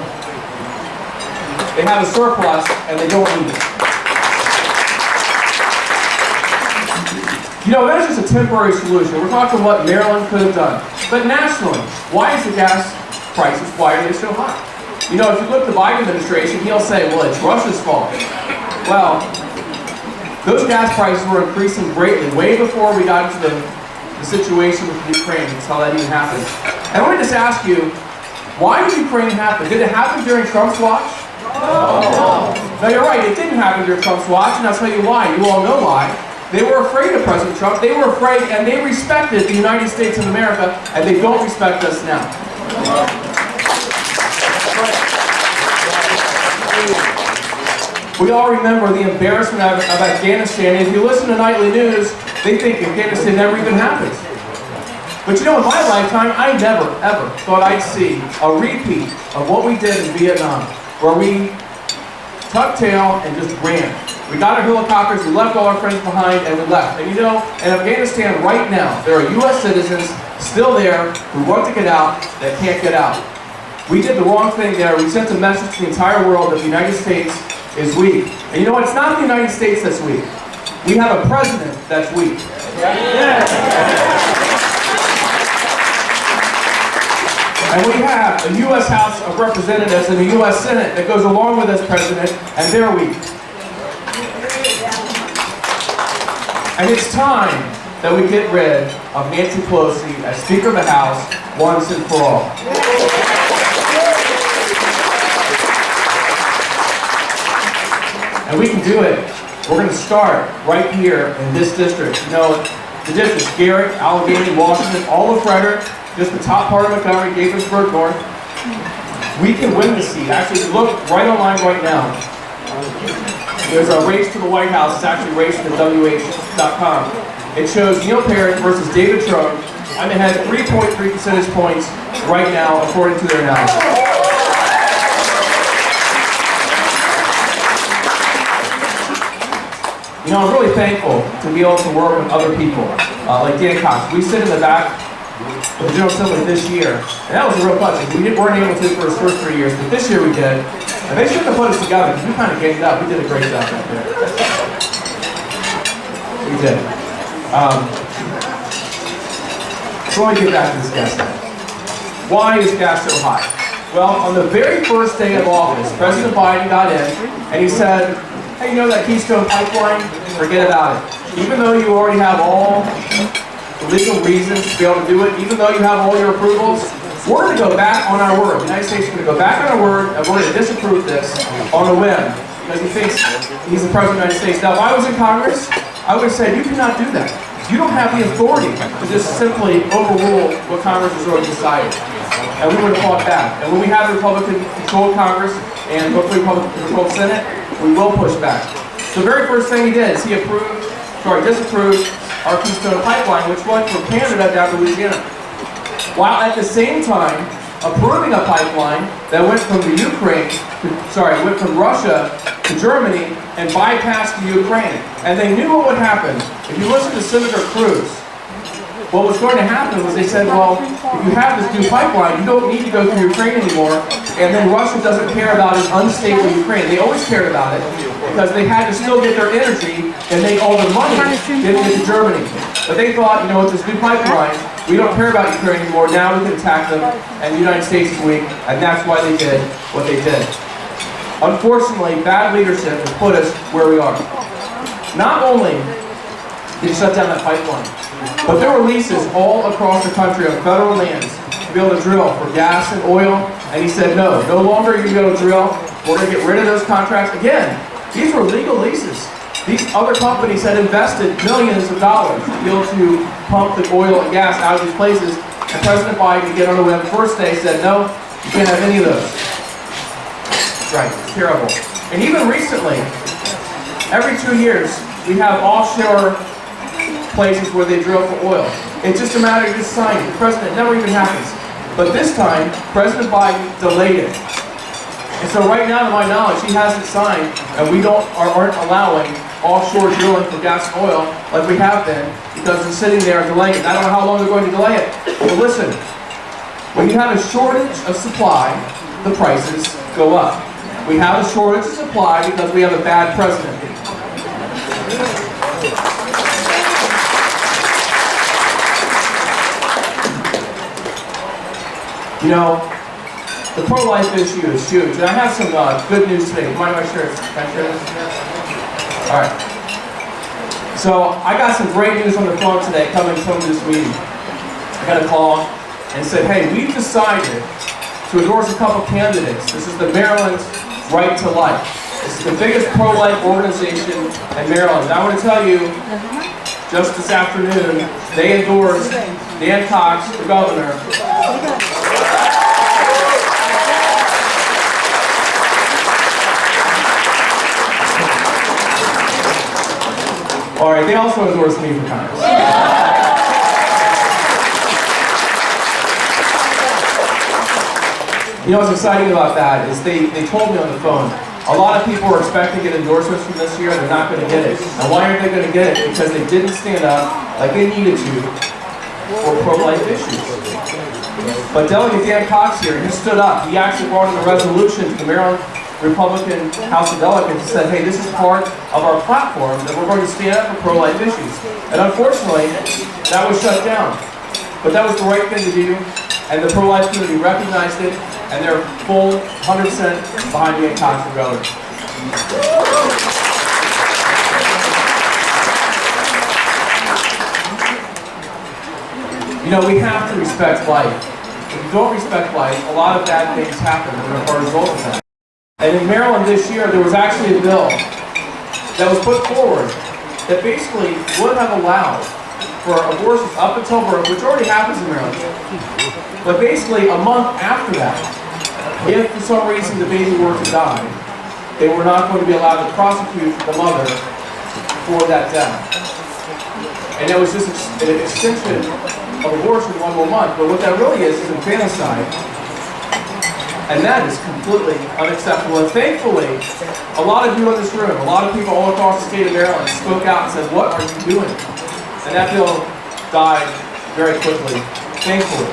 They have a surplus and they don't need it. You know, that's just a temporary solution. We're talking what Maryland could have done. But nationally, why is the gas prices, why are they so high? You know, if you look at the Biden administration, he'll say, well, it's Russia's fault. Well, those gas prices were increasing greatly way before we got into the situation with Ukraine. That's how that even happened. And let me just ask you, why did Ukraine happen? Did it happen during Trump's watch? No. No, you're right, it didn't happen during Trump's watch, and I'll tell you why. You all know why. They were afraid of President Trump. They were afraid, and they respected the United States of America, and they don't respect us now. We all remember the embarrassment of Afghanistan. If you listen to nightly news, they think Afghanistan never even happens. But you know, in my lifetime, I never, ever thought I'd see a repeat of what we did in Vietnam, where we tucked tail and just ran. We got our helicopters, we left all our friends behind, and we left. And you know, in Afghanistan right now, there are U.S. citizens still there who want to get out that can't get out. We did the wrong thing there. We sent a message to the entire world that the United States is weak. And you know what? It's not the United States that's weak. We have a president that's weak. And we have a U.S. House of Representatives and a U.S. Senate that goes along with this president, and they're weak. And it's time that we get rid of Nancy Pelosi as Speaker of the House once and for all. And we can do it. We're going to start right here in this district. You know, the districts, Garrett, Allegheny, Washington, all of Frederick, just the top part of Montgomery, Gaithersburg North. We can win the seat. Actually, look right online right now. There's a race to the White House. It's actually race.wh.com. It shows Neil Perry versus David Trump. I'm ahead 3.3 percentage points right now, according to their analysis. You know, I'm really thankful to be able to work with other people, like Dan Cox. We sit in the back of the General Assembly this year, and that was a real blessing. We weren't able to for his first 3 years, but this year we did. And they shouldn't have put us together because we kind of ganged up. We did a great job back there. We did. So let me get back to this gas thing. Why is gas so high? Well, on the very first day of office, President Biden got in and he said, hey, you know that Keystone Pipeline? Forget about it. Even though you already have all the legal reasons to be able to do it, even though you have all your approvals, we're going to go back on our word. The United States is going to go back on our word, and we're going to disapprove this on a whim, because he thinks he's the President of the United States. Now, if I was in Congress, I would have said, you cannot do that. You don't have the authority to just simply overrule what Congress has already decided. And we would have fought back. And when we have a Republican-controlled Congress and hopefully Republican-controlled Senate, we will push back. So the very first thing he did is he disapproved our Keystone Pipeline, which went from Canada down to Louisiana, while at the same time approving a pipeline that went from went from Russia to Germany and bypassed the Ukraine. And they knew what would happen. If you listen to Senator Cruz, what was going to happen was they said, well, if you have this new pipeline, you don't need to go through Ukraine anymore, and then Russia doesn't care about an unstable Ukraine. They always cared about it because they had to still get their energy and make all their money getting it to Germany. But they thought, with this new pipeline, we don't care about Ukraine anymore, now we can attack them, and the United States is weak, and that's why they did what they did. Unfortunately, bad leadership has put us where we are. Not only did he shut down that pipeline, but there were leases all across the country on federal lands to be able to drill for gas and oil, and he said, no longer are you going to drill, we're going to get rid of those contracts. Again, these were legal leases. These other companies had invested millions of dollars to be able to pump the oil and gas out of these places, and President Biden, to get on the web first day, said, no, you can't have any of those. That's right, it's terrible. And even recently, every 2 years, we have offshore places where they drill for oil. It's just a matter of just signing. The president, it never even happens. But this time, President Biden delayed it. And so right now, to my knowledge, he hasn't signed, and we aren't allowing offshore drilling for gas and oil like we have been, because they're sitting there and delaying it. I don't know how long they're going to delay it. But listen, when you have a shortage of supply, the prices go up. We have a shortage of supply because we have a bad president. The pro-life issue is huge, and I have some good news today. Mind if I share this? Can I share this? All right. So I got some great news on the phone today coming from this meeting. I got a call and said, hey, we've decided to endorse a couple candidates. This is the Maryland Right to Life. This is the biggest pro-life organization in Maryland. And I want to tell you, just this afternoon, they endorsed Dan Cox, the governor. All right, they also endorsed me for Congress. What's exciting about that is they told me on the phone, a lot of people are expecting to get endorsements from this year, and they're not going to get it. And why aren't they going to get it? Because they didn't stand up like they needed to for pro-life issues. But Delegate Dan Cox here, he stood up. He actually brought in a resolution to the Maryland Republican House of Delegates and said, hey, this is part of our platform that we're going to stand up for pro-life issues. And unfortunately, that was shut down. But that was the right thing to do, and the pro-life community recognized it, and they're full 100% behind Dan Cox for governor. We have to respect life. If you don't respect life, a lot of bad things happen as a result of that. And in Maryland this year, there was actually a bill that was put forward that basically would have allowed for abortions up until birth, which already happens in Maryland. But basically, a month after that, if for some reason the baby were to die, they were not going to be allowed to prosecute the mother for that death. And it was just an extension of abortion 1 more month. But what that really is infanticide. And that is completely unacceptable. And thankfully, a lot of you in this room, a lot of people all across the state of Maryland spoke out and said, what are you doing? And that bill died very quickly, thankfully.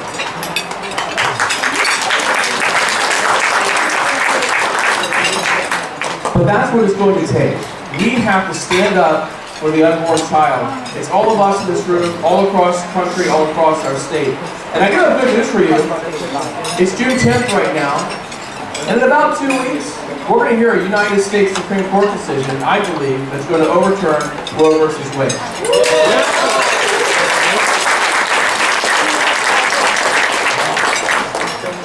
But that's what it's going to take. We have to stand up for the unborn child. It's all of us in this room, all across the country, all across our state. And I do have good news for you. It's June 10th right now, and in about 2 weeks, we're going to hear a United States Supreme Court decision, I believe, that's going to overturn Roe versus Wade.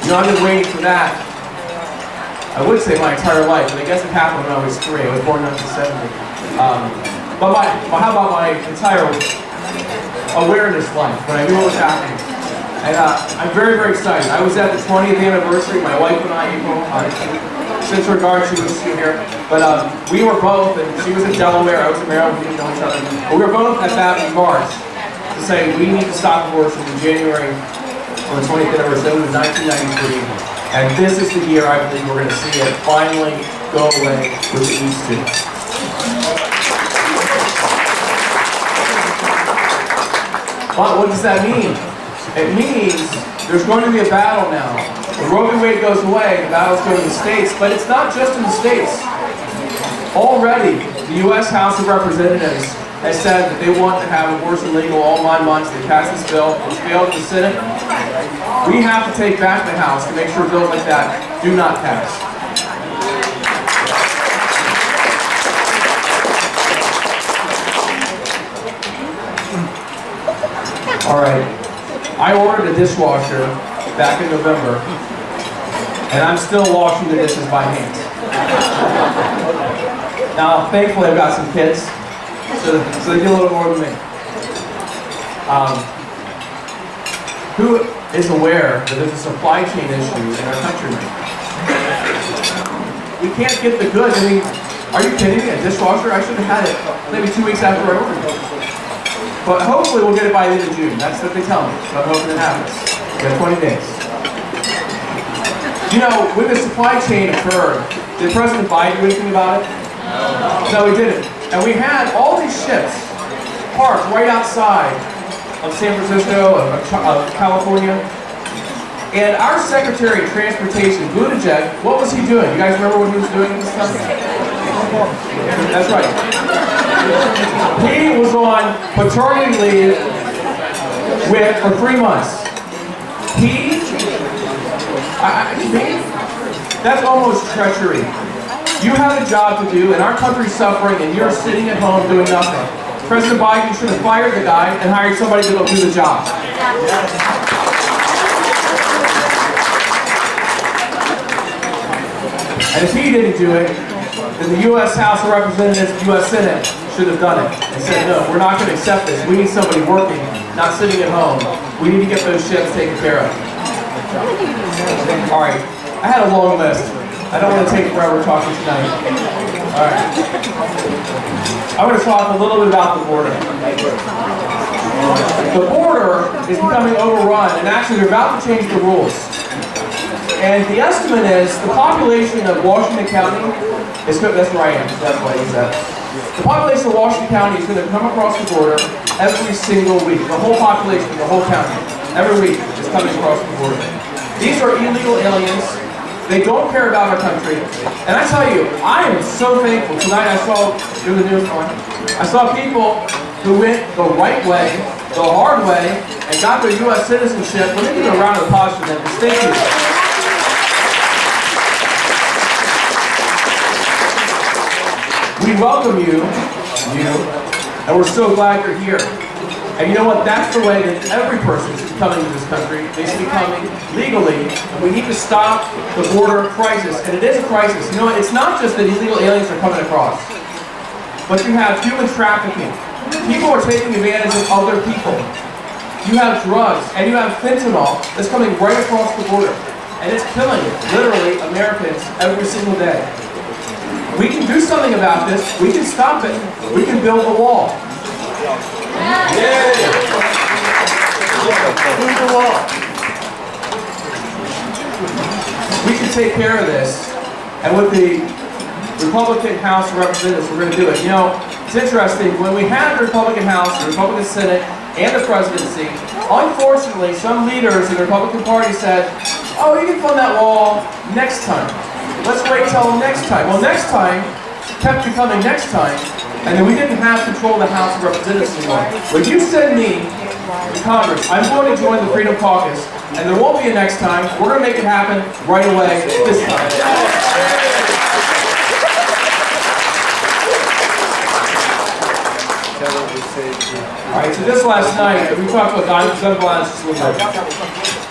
You know, I've been waiting for that, I would say my entire life, but I guess it happened when I was 3. I was born in 1970. How about my entire awareness life, when I knew what was happening? And I'm very, very excited. I was at the 20th anniversary, my wife and I, April, since her regard, she was here. But we were both, and she was in Delaware, I was in Maryland, we didn't know each other. But we were both at that march to say we need to stop abortion in January on the 20th anniversary. It was 1993. And this is the year I believe we're going to see it finally go away, which it needs to. But what does that mean? It means there's going to be a battle now. The Roe v. Wade goes away, the battle's going to the states, but it's not just in the states. Already, the U.S. House of Representatives has said that they want to have abortion legal all 9 months. They passed this bill. It's failed in the Senate. We have to take back the House to make sure bills like that do not pass. All right. I ordered a dishwasher back in November, and I'm still washing the dishes by hand. Now, thankfully, I've got some kids, so they do a little more than me. Who is aware that there's a supply chain issue in our country right now? We can't get the goods. I mean, are you kidding me? A dishwasher? I should have had it maybe 2 weeks after I ordered it. But hopefully we'll get it by the end of June. That's what they tell me. So I'm hoping it happens. We have 20 days. You know, when the supply chain occurred, did President Biden do anything about it? No, he didn't. And we had all these ships parked right outside of San Francisco, of California. And our Secretary of Transportation, Buttigieg, what was he doing? You guys remember what he was doing at this time? That's right. He was on paternity leave for 3 months. That's almost treachery. You have a job to do, and our country's suffering, and you're sitting at home doing nothing. President Biden should have fired the guy and hired somebody to go do the job. And if he didn't do it, then the U.S. House of Representatives, the U.S. Senate should have done it and said, no, we're not going to accept this. We need somebody working, not sitting at home. We need to get those ships taken care of. All right, I had a long list. I don't want to take forever talking tonight. All right. I'm going to talk a little bit about the border. The border is becoming overrun, and actually they're about to change the rules. And the estimate is the population of Washington County is, that's where I am, that's why he's at. The population of Washington County is going to come across the border every single week. The whole population of the whole county, every week, is coming across the border. These are illegal aliens. They don't care about our country. And I tell you, I am so thankful. Tonight I saw, in the news on, I saw people who went the right way, the hard way, and got their U.S. citizenship. Let me give a round of applause for them. Thank you. We welcome you, and we're so glad you're here. And you know what? That's the way that every person should be coming to this country. They should be coming legally. And we need to stop the border crisis. And it is a crisis. You know what? It's not just that illegal aliens are coming across, but you have human trafficking. People are taking advantage of other people. You have drugs, and you have fentanyl that's coming right across the border. And it's killing, literally, Americans every single day. We can do something about this. We can stop it. We can build a wall. Build the wall. We can take care of this. And with the Republican House of Representatives, we're going to do it. You know, it's interesting. When we had the Republican House, the Republican Senate, and the presidency, unfortunately, some leaders in the Republican Party said, oh, you can fund that wall next time. Let's wait till next time. Well, next time kept becoming next time, and then we didn't have control of the House of Representatives anymore. When you send me to Congress, I'm going to join the Freedom Caucus, and there won't be a next time. We're going to make it happen right away this time. All right, so this last night, we talked about gun violence just a little bit.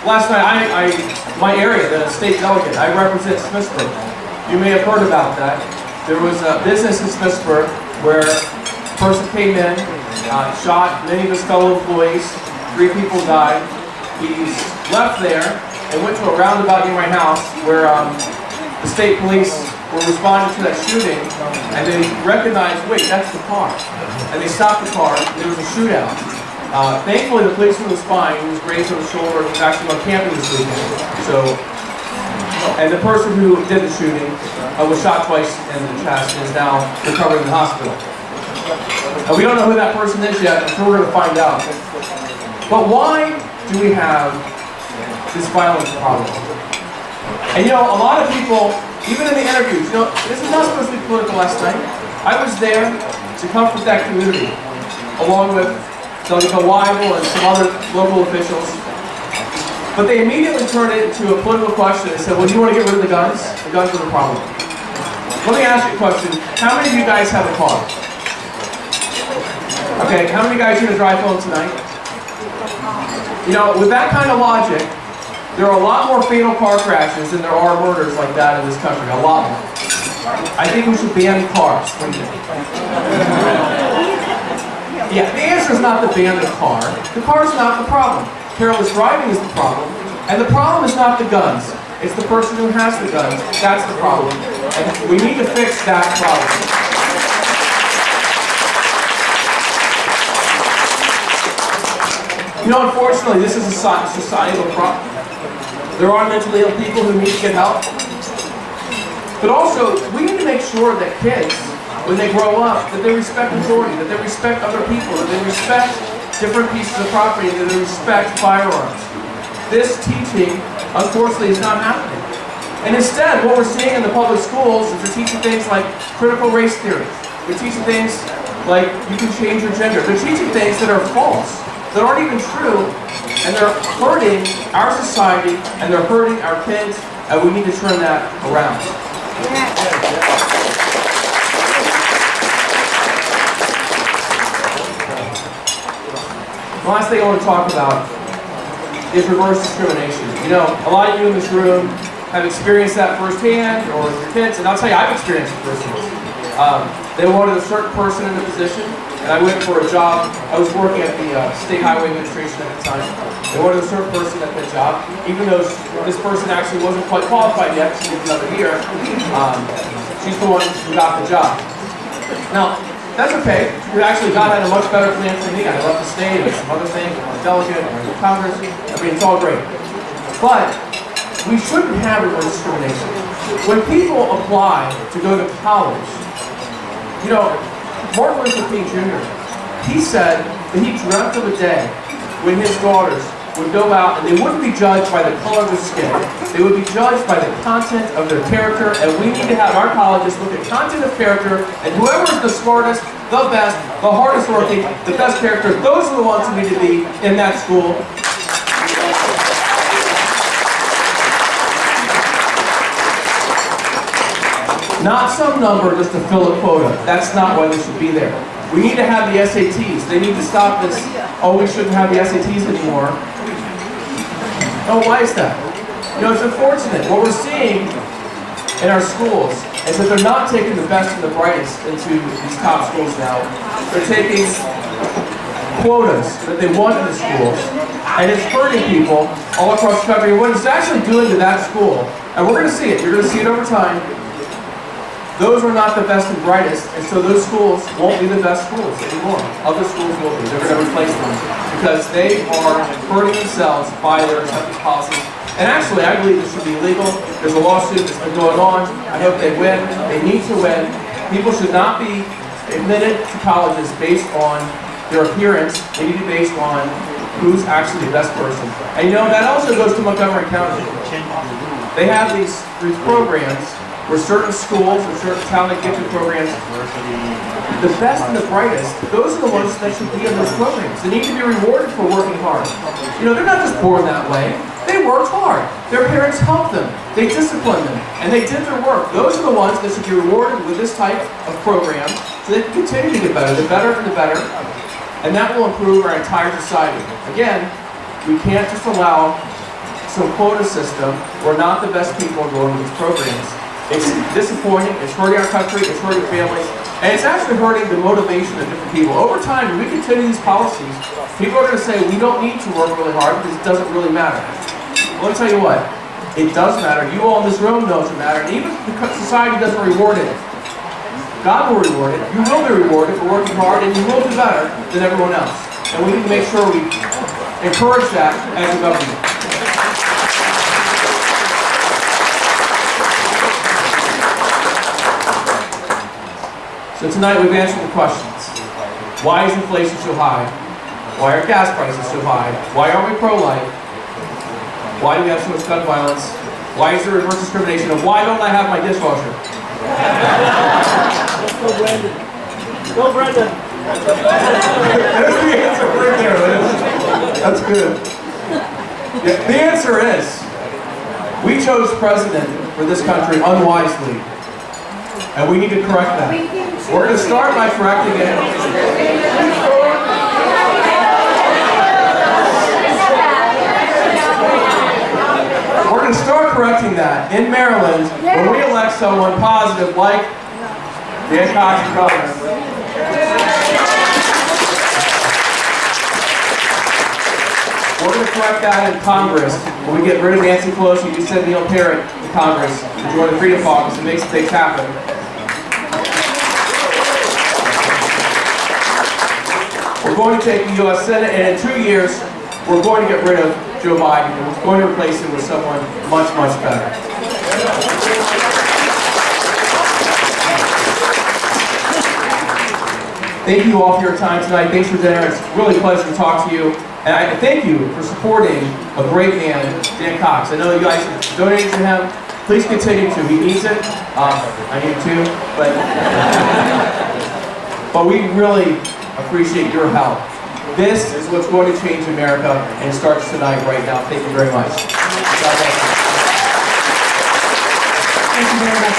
last night, my area, the state delegate, I represent Smithsburg. You may have heard about that. There was a business in Smithsburg where a person came in, shot many of his fellow employees, 3 people died. He's left there and went to a roundabout near my house where the state police were responding to that shooting, and they recognized, wait, that's the car. And they stopped the car, there was a shootout. Thankfully, the policeman was fine. He was grazed on the shoulder. He was actually on camping this weekend. So, and the person who did the shooting was shot twice in the chest and is now recovering in the hospital. And we don't know who that person is yet, until we're going to find out. But why do we have this violence problem? And you know, a lot of people, even in the interviews, you know, this is not supposed to be political last night. I was there to comfort that community, along with Delegate Weibel and some other local officials. But they immediately turned it into a political question and said, well, do you want to get rid of the guns? The guns are the problem. Let me ask you a question. How many of you guys have a car? Okay, how many of you guys are going to drive home tonight? You know, with that kind of logic, there are a lot more fatal car crashes than there are murders like that in this country. A lot more. I think we should ban cars. What do you think? Yeah, the answer is not to ban the car. The car is not the problem. Careless driving is the problem. And the problem is not the guns. It's the person who has the guns. That's the problem. And we need to fix that problem. You know, unfortunately, this is a societal problem. There are mentally ill people who need to get help. But also, we need to make sure that kids, when they grow up, that they respect authority, that they respect other people, that they respect different pieces of property, that they respect firearms. This teaching, unfortunately, is not happening. And instead, what we're seeing in the public schools is they're teaching things like critical race theory. They're teaching things like you can change your gender. They're teaching things that are false, that aren't even true, and they're hurting our society, and they're hurting our kids, and we need to turn that around. The last thing I want to talk about is reverse discrimination. You know, a lot of you in this room have experienced that firsthand, or with your kids, and I'll tell you, I've experienced it firsthand. They wanted a certain person in the position, and I went for a job. I was working at the State Highway Administration at the time. They wanted a certain person at that job, even though this person actually wasn't quite qualified yet. She needs another year. She's the one who got the job. Now, that's okay. Actually, God had a much better plan for me. I left the state and some other things. I'm a delegate, I'm in Congress. I mean, it's all great. But we shouldn't have reverse discrimination. When people apply to go to college, you know, Martin Luther King Jr., he said that he dreamt of a day when his daughters would go out and they wouldn't be judged by the color of their skin. They would be judged by the content of their character, and we need to have our colleges look at content of character, and whoever is the smartest, the best, the hardest working, the best character, those are the ones who need to be in that school. Not some number just to fill a quota. That's not why they should be there. We need to have the SATs. They need to stop this, oh, we shouldn't have the SATs anymore. Oh, why is that? You know, it's unfortunate. What we're seeing in our schools is that they're not taking the best and the brightest into these top schools now. They're taking quotas that they want in the schools, and it's hurting people all across the country. And what it's actually doing to that school, and we're going to see it, you're going to see it over time, those are not the best and brightest, and so those schools won't be the best schools anymore. Other schools will be. They're going to replace them because they are hurting themselves by their acceptance policies. And actually, I believe this should be illegal. There's a lawsuit that's been going on. I hope they win. They need to win. People should not be admitted to colleges based on their appearance. They need to be based on who's actually the best person. And you know, that also goes to Montgomery County. They have these programs where certain schools or certain talent gifted programs, the best and the brightest, those are the ones that should be in those programs. They need to be rewarded for working hard. You know, they're not just born that way. They worked hard. Their parents helped them. They disciplined them. And they did their work. Those are the ones that should be rewarded with this type of program so they can continue to get better. The better and the better. And that will improve our entire society. Again, we can't just allow some quota system where not the best people go into these programs. It's disappointing, it's hurting our country, it's hurting families, and it's actually hurting the motivation of different people. Over time, if we continue these policies, people are going to say we don't need to work really hard because it doesn't really matter. Well, let me tell you what, it does matter. You all in this room know it matters, and even if society doesn't reward it, God will reward it. You will be rewarded for working hard, and you will do better than everyone else. And we need to make sure we encourage that as a government. So tonight we've answered the questions. Why is inflation so high? Why are gas prices so high? Why are we pro-life? Why do we have so much gun violence? Why is there reverse discrimination? And why don't I have my dishwasher? Go Brandon. Go Brandon. There's the answer right there, Liz. That's good. Yeah, the answer is, we chose president for this country unwisely, and we need to correct that. We're going to start by correcting it. We're going to start correcting that in Maryland when we elect someone positive like Dan Cox as governor. We're going to correct that in Congress. When we get rid of Nancy Pelosi, we send Neil Parrott to Congress to join the Freedom Caucus and make some things happen. We're going to take the U.S. Senate, and in 2 years, we're going to get rid of Joe Biden, and we're going to replace him with someone much, much better. Thank you all for your time tonight. Thanks for dinner. It's really a pleasure to talk to you. And I thank you for supporting a great man, Dan Cox. I know you guys have donated to him. Please continue to. He needs it. I need it too. But we really appreciate your help. This is what's going to change America, and it starts tonight, right now. Thank you very much. God bless you. Thank you very much.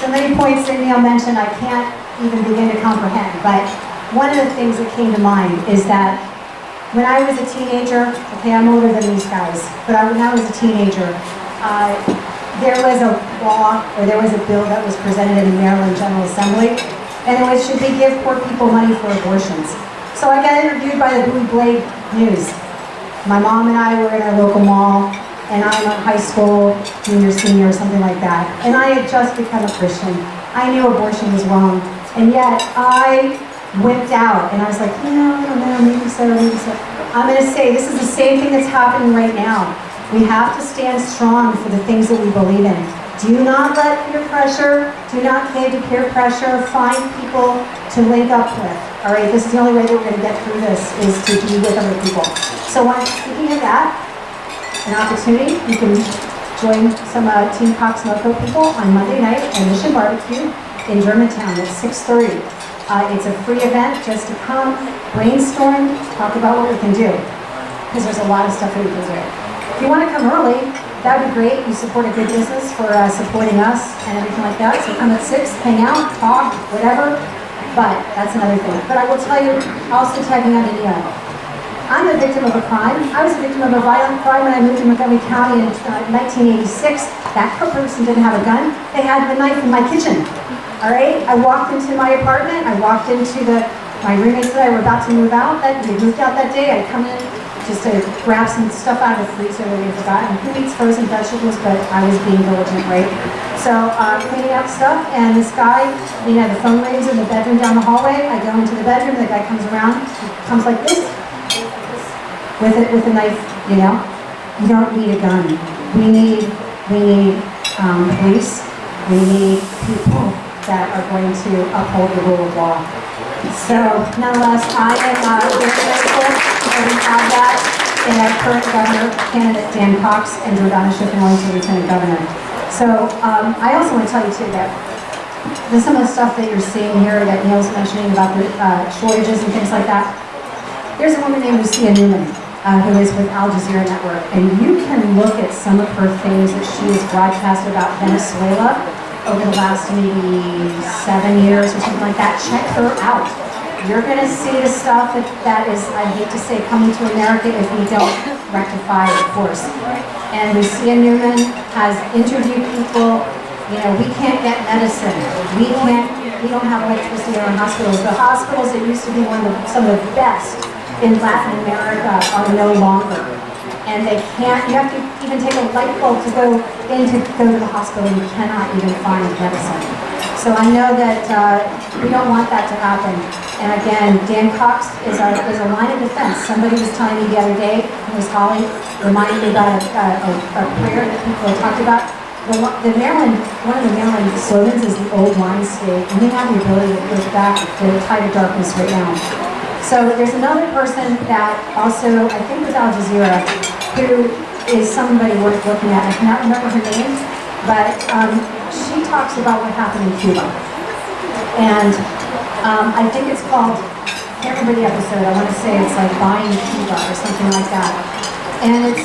So many points that Neil mentioned I can't even begin to comprehend, but one of the things that came to mind is that when I was a teenager, okay, I'm older than these guys, but when I was a teenager, there was a law, or there was a bill that was presented in the Maryland General Assembly, and it was, should we give poor people money for abortions? So I got interviewed by the Blue Blade News. My mom and I were in our local mall, and I'm a high school junior, senior, or something like that, and I had just become a Christian. I knew abortion was wrong, and yet I wimped out, and I was like, I don't know, maybe so, maybe so. I'm going to say this is the same thing that's happening right now. We have to stand strong for the things that we believe in. Do not let peer pressure, do not cave to peer pressure, find people to link up with. All right, this is the only way that we're going to get through this, is to be with other people. So speaking of that, an opportunity, you can join some Team Cox Loco people on Monday night at Mission Barbecue in Germantown at 6:30. It's a free event just to come, brainstorm, talk about what we can do, because there's a lot of stuff that we can do. If you want to come early, that would be great. You support a good business for supporting us and everything like that. So come at 6, hang out, talk, whatever. But that's another thing. But I will tell you, also tagging on to Neil, I'm a victim of a crime. I was a victim of a violent crime when I moved to Montgomery County in 1986. That person didn't have a gun. They had the knife in my kitchen. All right? I walked into my apartment. I walked into my roommates that I were about to move out. They moved out that day. I'd come in just to grab some stuff out of the freezer that we had forgotten. Who eats frozen vegetables? But I was being diligent, right? So cleaning out stuff, and this guy, the phone rings in the bedroom down the hallway. I go into the bedroom. The guy comes around, comes like this, with a knife. You don't need a gun. We need police. We need people that are going to uphold the rule of law. So, nonetheless, I am very grateful that we have that in our current governor candidate, Dan Cox, and Jordana Schiffman-Owens for Lieutenant Governor. So, I also want to tell you too that some of the stuff that you're seeing here that Neil's mentioning about the shortages and things like that, there's a woman named Lucia Newman who is with Al Jazeera Network, and you can look at some of her things that she has broadcast about Venezuela over the last maybe 7 years or something like that. Check her out. you're going to see the stuff that is, I hate to say, coming to America if we don't rectify it, of course. And Lucia Newman has interviewed people. You know, we can't get medicine. We don't have electricity in our hospitals. The hospitals that used to be some of the best in Latin America are no longer. And they can't, you have to even take a light bulb to go to the hospital. You cannot even find medicine. So I know that we don't want that to happen. And again, Dan Cox is a line of defense. Somebody was telling me the other day, it was Holly, reminding me about a prayer that people have talked about. One of the Maryland slogans is the old line state, and we have the ability to push back the tide of darkness right now. So there's another person that also, I think was Al Jazeera, who is somebody worth looking at. I cannot remember her name, but she talks about what happened in Cuba. And I think it's called, I can't remember the episode, I want to say it's like Buying Cuba or something like that. And it's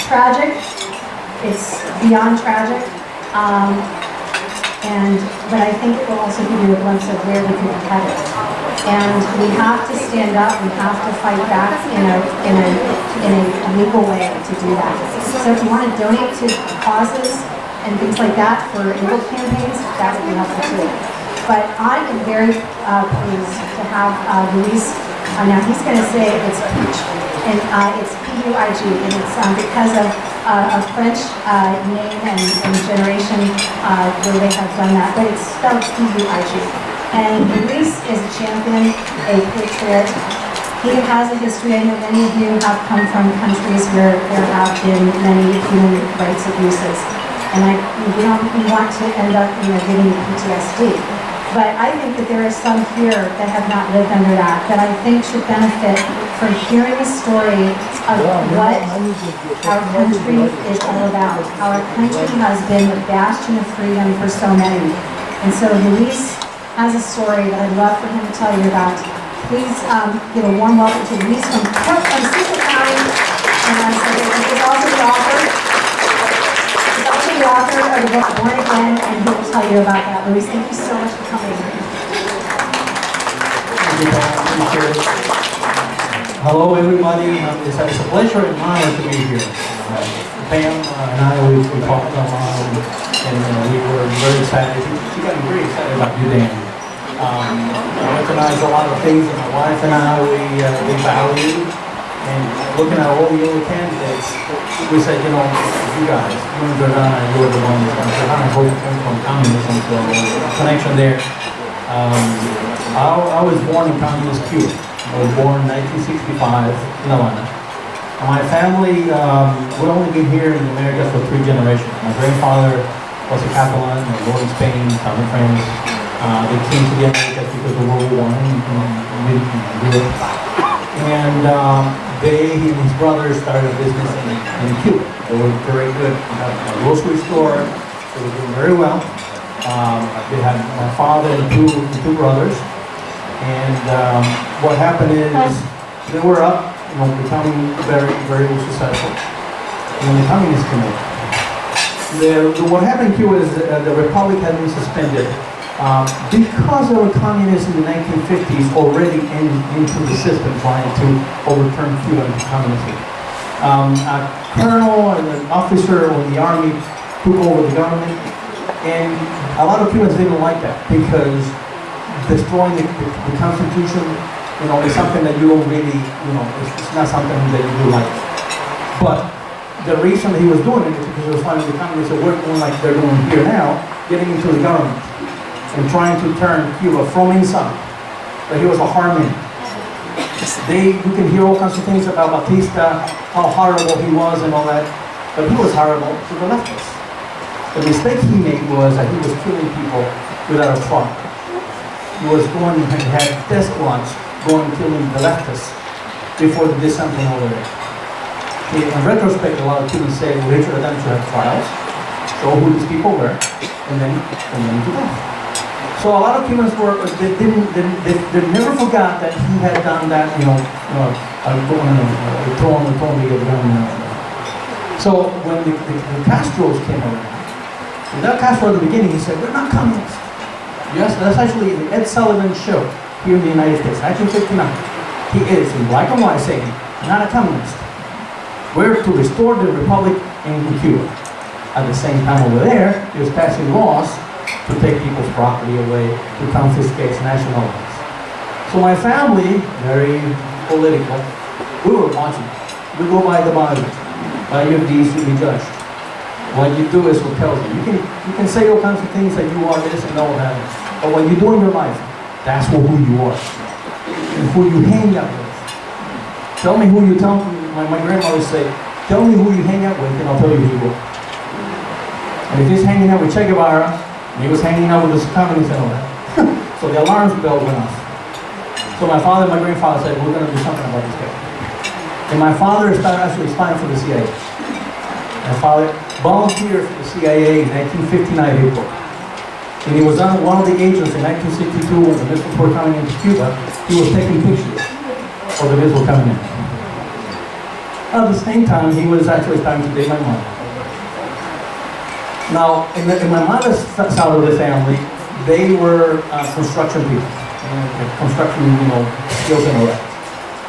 tragic. It's beyond tragic, but I think it will also give you a glimpse of where we could be headed. And we have to stand up. We have to fight back in a legal way to do that. So if you want to donate to causes and things like that for legal campaigns, that would be helpful too. But I am very pleased to have Luis. Now he's going to say it's Peach, and it's P-U-I-G, and it's because of a French name and generation where they have done that, but it's spelled P-U-I-G. And Luis is a champion, a patriot. He has a history. I know many of you have come from countries where there have been many human rights abuses, and we want to end up getting PTSD. But I think that there are some here that have not lived under that I think should benefit from hearing a story of what our country is all about. Our country has been the bastion of freedom for so many. And so Luis has a story that I'd love for him to tell you about. Please give a warm welcome to Luis from Cecil County. And he's also the author. The author of the book Born Again, and he will tell you about that. Luis, thank you so much for coming. Hello, everybody. It's a pleasure and honor to be here. Pam and I, we talked online, and we were very excited. She got me very excited about you, Dan. I recognize a lot of things that my wife and I, we value. And looking at all the other candidates, we said, you guys, you and Jordana, you're the ones. Jordana came from communism, so connection there. I was born in communist Cuba. I was born in 1965 in Havana. My family would only been here in America for 3 generations. My grandfather was a Catalan, born in Spain, from France. They came to the Americas because of World War I in Europe. And they and his brother started a business in Cuba. They were very good. They had a grocery store. They were doing very well. They had my father and two brothers. And what happened is they were up, becoming very, very successful. When the communists came in, what happened in Cuba is the republic had been suspended. Because of communism in the 1950s already into the system trying to overturn Cuba into communism. A colonel and an officer of the army took over the government, and a lot of Cubans didn't like that because destroying the Constitution, is something that you don't really, it's not something that you do like. But the reason that he was doing it is because he was finding the communists that were doing like they're doing here now, getting into the government and trying to turn Cuba from inside. But he was a hard man. You can hear all kinds of things about Batista, how horrible he was and all that, but he was horrible to the leftists. The mistake he made was that he was killing people without a trial. He had death squads going killing the leftists before they did something over there. In retrospect, a lot of people say, well, they should have done to have trials, show who these people were, and then to death. So a lot of Cubans they never forgot that he had done that, throwing the gun. So when the Castros came around, without Castro at the beginning, he said, we're not communists. Yes, that's actually the Ed Sullivan show. here in the United States, 1959. He is, in black and white, saying, not a communist. We're to restore the republic in Cuba. At the same time over there, he was passing laws to take people's property away, to confiscate national laws. So my family, very political, we were watching. We go by the Bible. By your deeds you'll be judged. What you do is what tells you. You can say all kinds of things that you are this and all that, but what you do in your life, that's who you are. And who you hang out with. Tell me who you tell me. My grandmother would say, tell me who you hang out with and I'll tell you who you are. And if he's hanging out with Che Guevara, and he was hanging out with the communists and all that. So the alarm bell went off. So my father and my grandfather said, we're going to do something about this guy. And my father started actually spying for the CIA. My father volunteered for the CIA in 1959 April. And he was one of the agents in 1962 when the missiles were coming into Cuba. He was taking pictures of the missiles coming in. At the same time, he was actually starting to date my mom. Now, in my mother's side of the family, they were construction people, construction, skills and all that.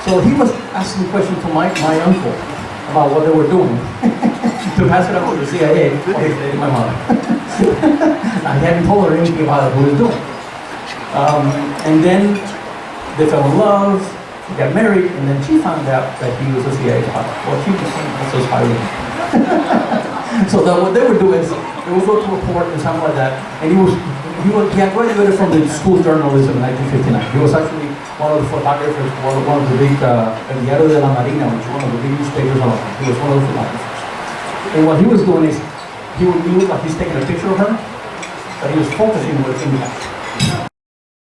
So he was asking questions to my uncle about what they were doing to pass it up to the CIA. Okay, my mother. I hadn't told her anything about what he was doing. And then they fell in love, got married, and then she found out that he was a CIA spy. Well, she was also a spy with him. So what they would do is they would go to a port and something like that, and he had graduated from the school of journalism in 1959. He was actually one of the photographers, one of the big, El Diario de la Marina, which is one of the big newspapers on it. He was one of the photographers. And what he was doing is, he would look like he's taking a picture of her, but he was focusing what's in the back.